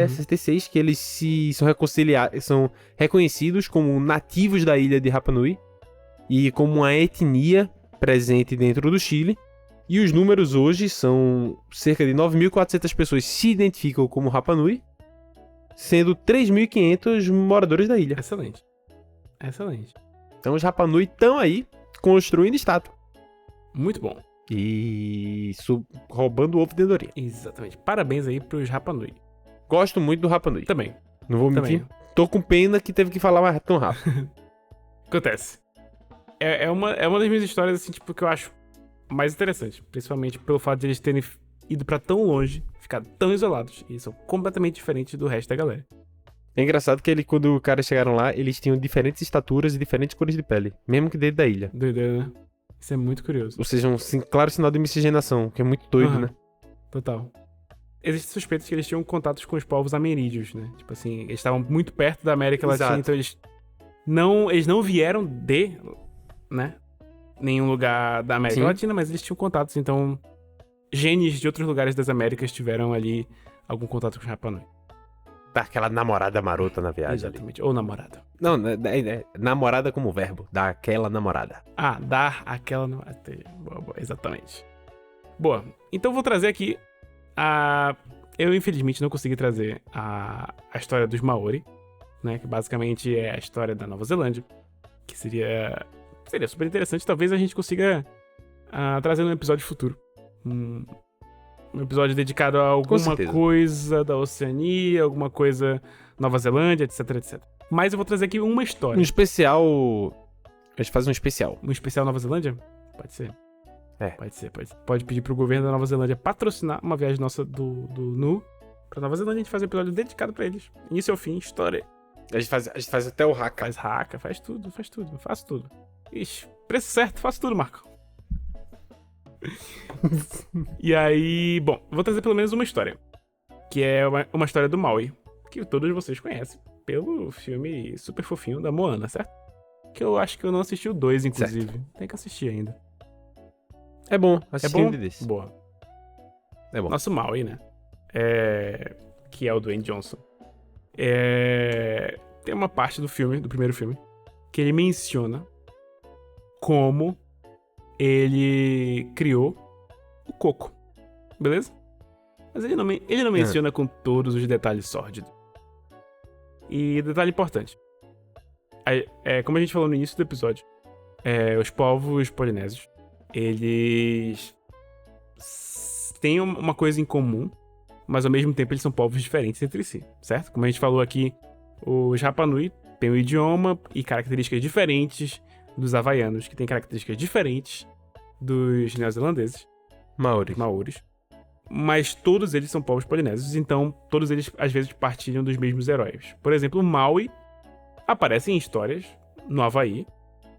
66, que eles são reconhecidos como nativos da ilha de Rapa Nui e como uma etnia presente dentro do Chile. E os números hoje são cerca de 9.400 pessoas se identificam como Rapa Nui, sendo 3.500 moradores da ilha. Excelente. Excelente. Então os Rapa Nui estão aí construindo estátua. Muito bom. E roubando o ovo de Andorinha. Exatamente. Parabéns aí pros Rapa Nui. Gosto muito do Rapa Nui. Também. Não vou mentir. Tô com pena que teve que falar mais tão rápido. Acontece. É uma das minhas histórias, assim, tipo, que eu acho mais interessante. Principalmente pelo fato de eles terem ido pra tão longe, ficado tão isolados. E são completamente diferentes do resto da galera. É engraçado que quando os caras chegaram lá, eles tinham diferentes estaturas e diferentes cores de pele. Mesmo que dentro da ilha. Doideira, né? Isso é muito curioso. Ou seja, claro sinal de miscigenação, que é muito doido, né? Total. Existem suspeitas que eles tinham contatos com os povos ameríndios, né? Tipo assim, eles estavam muito perto da América Latina, então eles não vieram né? Nenhum lugar da América Latina, mas eles tinham contatos, então genes de outros lugares das Américas tiveram ali algum contato com o Rapa Nui. Dá aquela namorada marota na viagem. Exatamente, ou namorada. Não, namorada como verbo, dá aquela namorada. Dar aquela namorada. Boa, exatamente. Boa, então vou trazer aqui eu infelizmente não consegui trazer a história dos Maori, né, que basicamente é a história da Nova Zelândia, que seria super interessante. Talvez a gente consiga trazer num episódio futuro. Um episódio dedicado a alguma coisa da Oceania, alguma coisa Nova Zelândia, etc, etc. Mas eu vou trazer aqui uma história. Um especial... A gente faz um especial. Um especial Nova Zelândia? Pode ser. Pode ser. Pode pedir pro governo da Nova Zelândia patrocinar uma viagem nossa do NU pra Nova Zelândia. A gente faz um episódio dedicado pra eles. Início ao fim, história A gente faz até o haka. Faz haka, faz tudo, faço tudo. Ixi, preço certo, faço tudo, Marco. E aí, bom, vou trazer pelo menos uma história. Que é uma história do Maui. Que todos vocês conhecem. Pelo filme super fofinho da Moana, certo? Que eu acho que eu não assisti o 2, inclusive. Certo. Tem que assistir ainda. É bom, É assisti bom? desse. Boa. É bom. Nosso Maui, né? Que é o Dwayne Johnson. Tem uma parte do filme, do primeiro filme, que ele menciona como ele criou o Coco. Beleza? Mas ele não menciona com todos os detalhes sórdidos. E detalhe importante. Como a gente falou no início do episódio, os povos polinésios, eles têm uma coisa em comum, mas ao mesmo tempo eles são povos diferentes entre si, certo? Como a gente falou aqui, os Rapa Nui têm um idioma e características diferentes dos havaianos, que têm características diferentes dos neozelandeses, maoris. Mas todos eles são povos polinésios, então todos eles às vezes partilham dos mesmos heróis. Por exemplo, o Maui aparece em histórias no Havaí,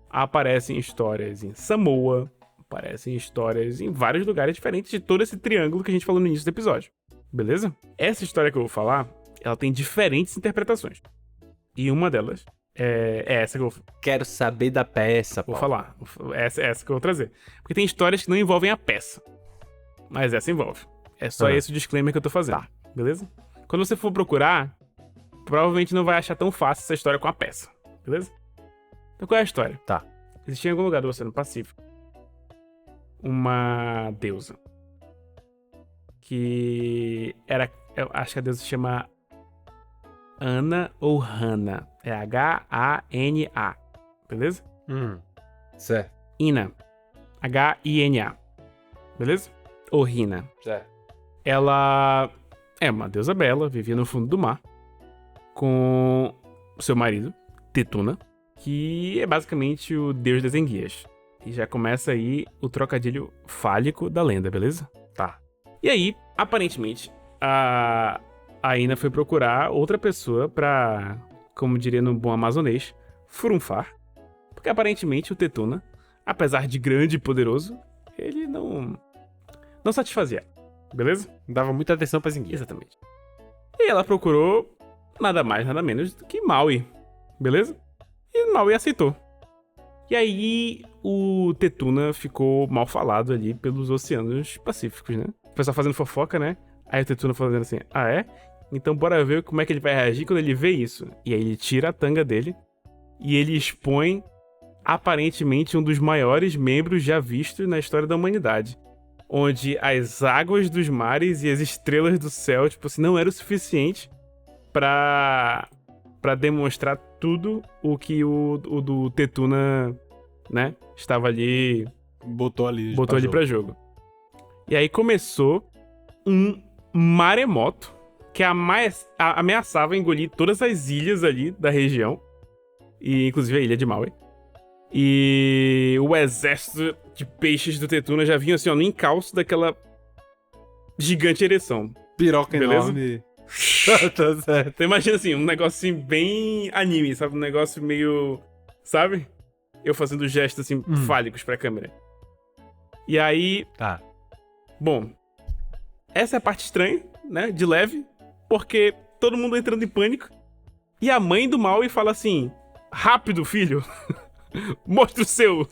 aparece em histórias em Samoa, aparece em histórias em vários lugares diferentes de todo esse triângulo que a gente falou no início do episódio. Beleza? Essa história que eu vou falar, ela tem diferentes interpretações. E uma delas é essa que eu Quero saber da peça, vou Paulo. falar. Essa que eu vou trazer. Porque tem histórias que não envolvem a peça. Mas essa envolve. É só esse o disclaimer que eu tô fazendo. Beleza? Quando você for procurar, provavelmente não vai achar tão fácil essa história com a peça. Beleza? Então qual é a história? Tá. Existia em algum lugar do Oceano Pacífico uma deusa. Que era... Eu acho que a deusa se chama Ana ou Hana. É H-A-N-A. Beleza? Certo. Ina. H-I-N-A. Beleza? Ou Hina. Certo. Ela é uma deusa bela, vivia no fundo do mar, com o seu marido, Tetuna, que é basicamente o deus das enguias. E já começa aí o trocadilho fálico da lenda, beleza? Tá. E aí, aparentemente, a Ina foi procurar outra pessoa pra, como diria no bom amazonês, furunfar. Porque aparentemente o Tetuna, apesar de grande e poderoso, ele não satisfazia. Beleza? Dava muita atenção pras enguias. Exatamente. E ela procurou nada mais, nada menos do que Maui. Beleza? E Maui aceitou. E aí o Tetuna ficou mal falado ali pelos oceanos pacíficos, né? O pessoal fazendo fofoca, né? Aí o Tetuna fazendo assim, ah é? Então bora ver como é que ele vai reagir quando ele vê isso. E aí ele tira a tanga dele e ele expõe aparentemente um dos maiores membros já vistos na história da humanidade. Onde as águas dos mares e as estrelas do céu, tipo assim, não era o suficiente pra demonstrar tudo o que o do Tetuna, né, estava ali... Botou ali pra jogo. E aí começou um maremoto que ameaçava engolir todas as ilhas ali da região, e inclusive a ilha de Maui. E o exército de peixes do Tetuna já vinha assim, ó, no encalço daquela gigante ereção. Piroca Beleza? enorme. Tá certo. Então imagina assim, um negócio assim bem anime, sabe? Um negócio meio... Sabe? Eu fazendo gestos assim fálicos pra câmera. E aí... Tá. Bom, essa é a parte estranha, né? De leve. Porque todo mundo entrando em pânico. E a mãe do Maui fala assim... Rápido, filho! Mostra o seu!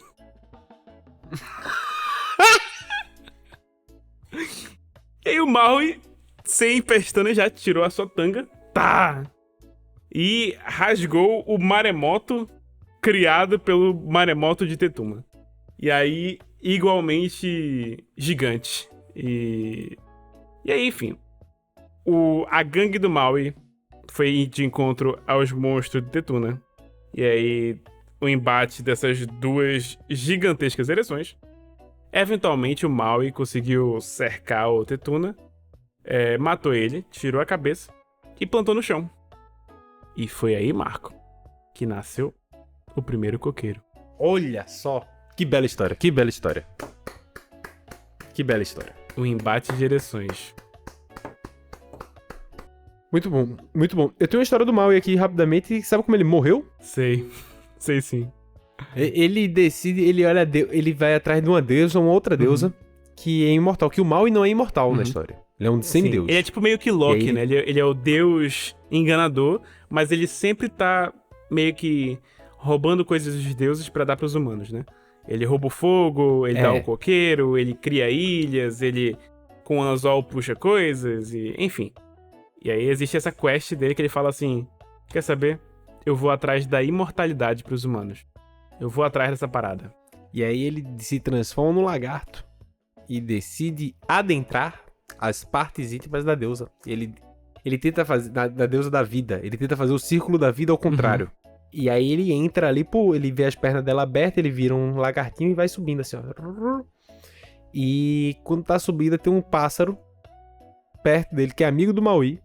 E aí o Maui, sem pestanas, já tirou a sua tanga. Tá! E rasgou o maremoto criado pelo maremoto de Tetuma. E aí, igualmente gigante. E aí, enfim. A gangue do Maui foi de encontro aos monstros de Tetuna. E aí... o embate dessas duas gigantescas ereções. Eventualmente o Maui conseguiu cercar o Tetuna, matou ele, tirou a cabeça e plantou no chão. E foi aí, Marco, que nasceu o primeiro coqueiro. Olha só. Que bela história, que bela história. Que bela história. O embate de ereções. Muito bom, muito bom. Eu tenho uma história do Maui aqui, rapidamente. Sabe como ele morreu? Sei. Sei sim. Ele decide, ele olha, ele vai atrás de uma deusa, uma outra deusa, que é imortal. Que o Maui não é imortal na história. Ele é um semideus. Sim. Ele é tipo meio que Loki, né? Ele é o deus enganador, mas ele sempre tá meio que roubando coisas dos deuses pra dar pros humanos, né? Ele rouba o fogo, ele dá o coqueiro, ele cria ilhas, ele com o anzol puxa coisas, e enfim. E aí existe essa quest dele que ele fala assim, quer saber? Eu vou atrás da imortalidade pros humanos. Eu vou atrás dessa parada. E aí ele se transforma no lagarto e decide adentrar as partes íntimas da deusa. Ele tenta fazer, da deusa da vida, ele tenta fazer o círculo da vida ao contrário. E aí ele entra ali, ele vê as pernas dela abertas, ele vira um lagartinho e vai subindo assim, ó. E quando tá subindo tem um pássaro perto dele, que é amigo do Maui.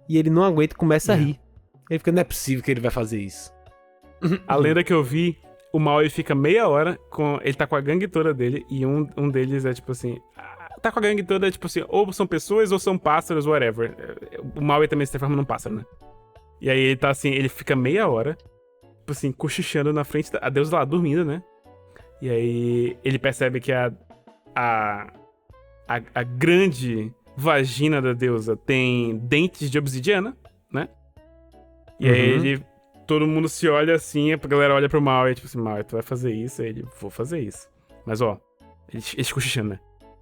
E ele não aguenta e começa a rir. Ele fica, não é possível que ele vai fazer isso. A lenda que eu vi, o Maui fica meia hora, ele tá com a gangue toda dele, e um deles é tipo assim... Tá com a gangue toda, tipo assim, ou são pessoas ou são pássaros, whatever. O Maui também se transforma num pássaro, né? E aí ele tá assim, ele fica meia hora, tipo assim, cochichando na frente da deusa lá, dormindo, né? E aí ele percebe que a grande vagina da deusa tem dentes de obsidiana, né? E aí todo mundo se olha assim, a galera olha pro Maui, tipo assim, Maui, tu vai fazer isso? Aí ele, vou fazer isso. Mas ó, eles cochichando, né?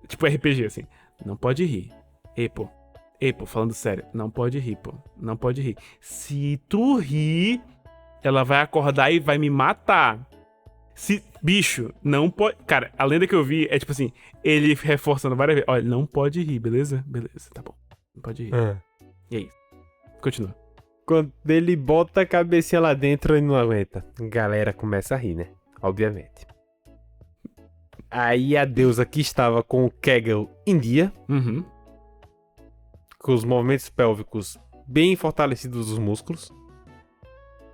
Tipo RPG, assim, não pode rir. Ei, pô, falando sério, não pode rir, pô, não pode rir. Se tu rir, ela vai acordar e vai me matar. Bicho, não pode... Cara, a lenda que eu vi é tipo assim, ele reforçando várias vezes. Olha, não pode rir, beleza? Beleza, tá bom. Não pode rir. E aí? Continua. Quando ele bota a cabecinha lá dentro, ele não aguenta. A galera começa a rir, né? Obviamente. Aí a deusa que estava com o Kegel em dia, com os movimentos pélvicos bem fortalecidos dos músculos,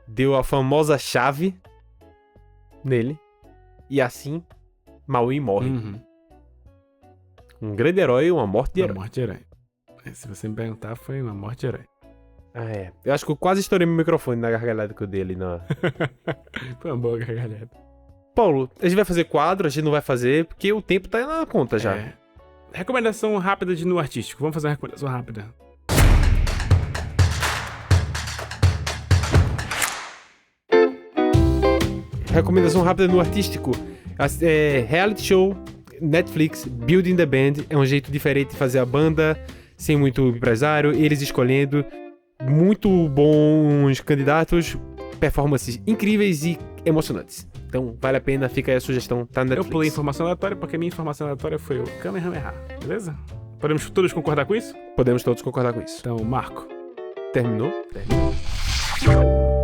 deu a famosa chave nele, e assim Maui morre. Um grande herói, uma morte de herói. Uma morte de herói. Se você me perguntar, foi uma morte de herói. Ah, é. Eu acho que eu quase estourei meu microfone na gargalhada que eu dei ali na... Foi uma boa gargalhada. Paulo, a gente vai fazer quadro, a gente não vai fazer, porque o tempo tá na conta já. Recomendação rápida de no artístico. Vamos fazer uma recomendação rápida. Recomendação rápida no artístico. Reality show, Netflix, Building the Band. É um jeito diferente de fazer a banda, sem muito empresário, eles escolhendo muito bons candidatos, performances incríveis e emocionantes. Então, vale a pena, fica aí a sugestão, tá na Netflix. Eu pulei informação aleatória porque a minha informação aleatória foi o Kamehameha, beleza? Podemos todos concordar com isso? Podemos todos concordar com isso. Então, Marco. Terminou? Terminou.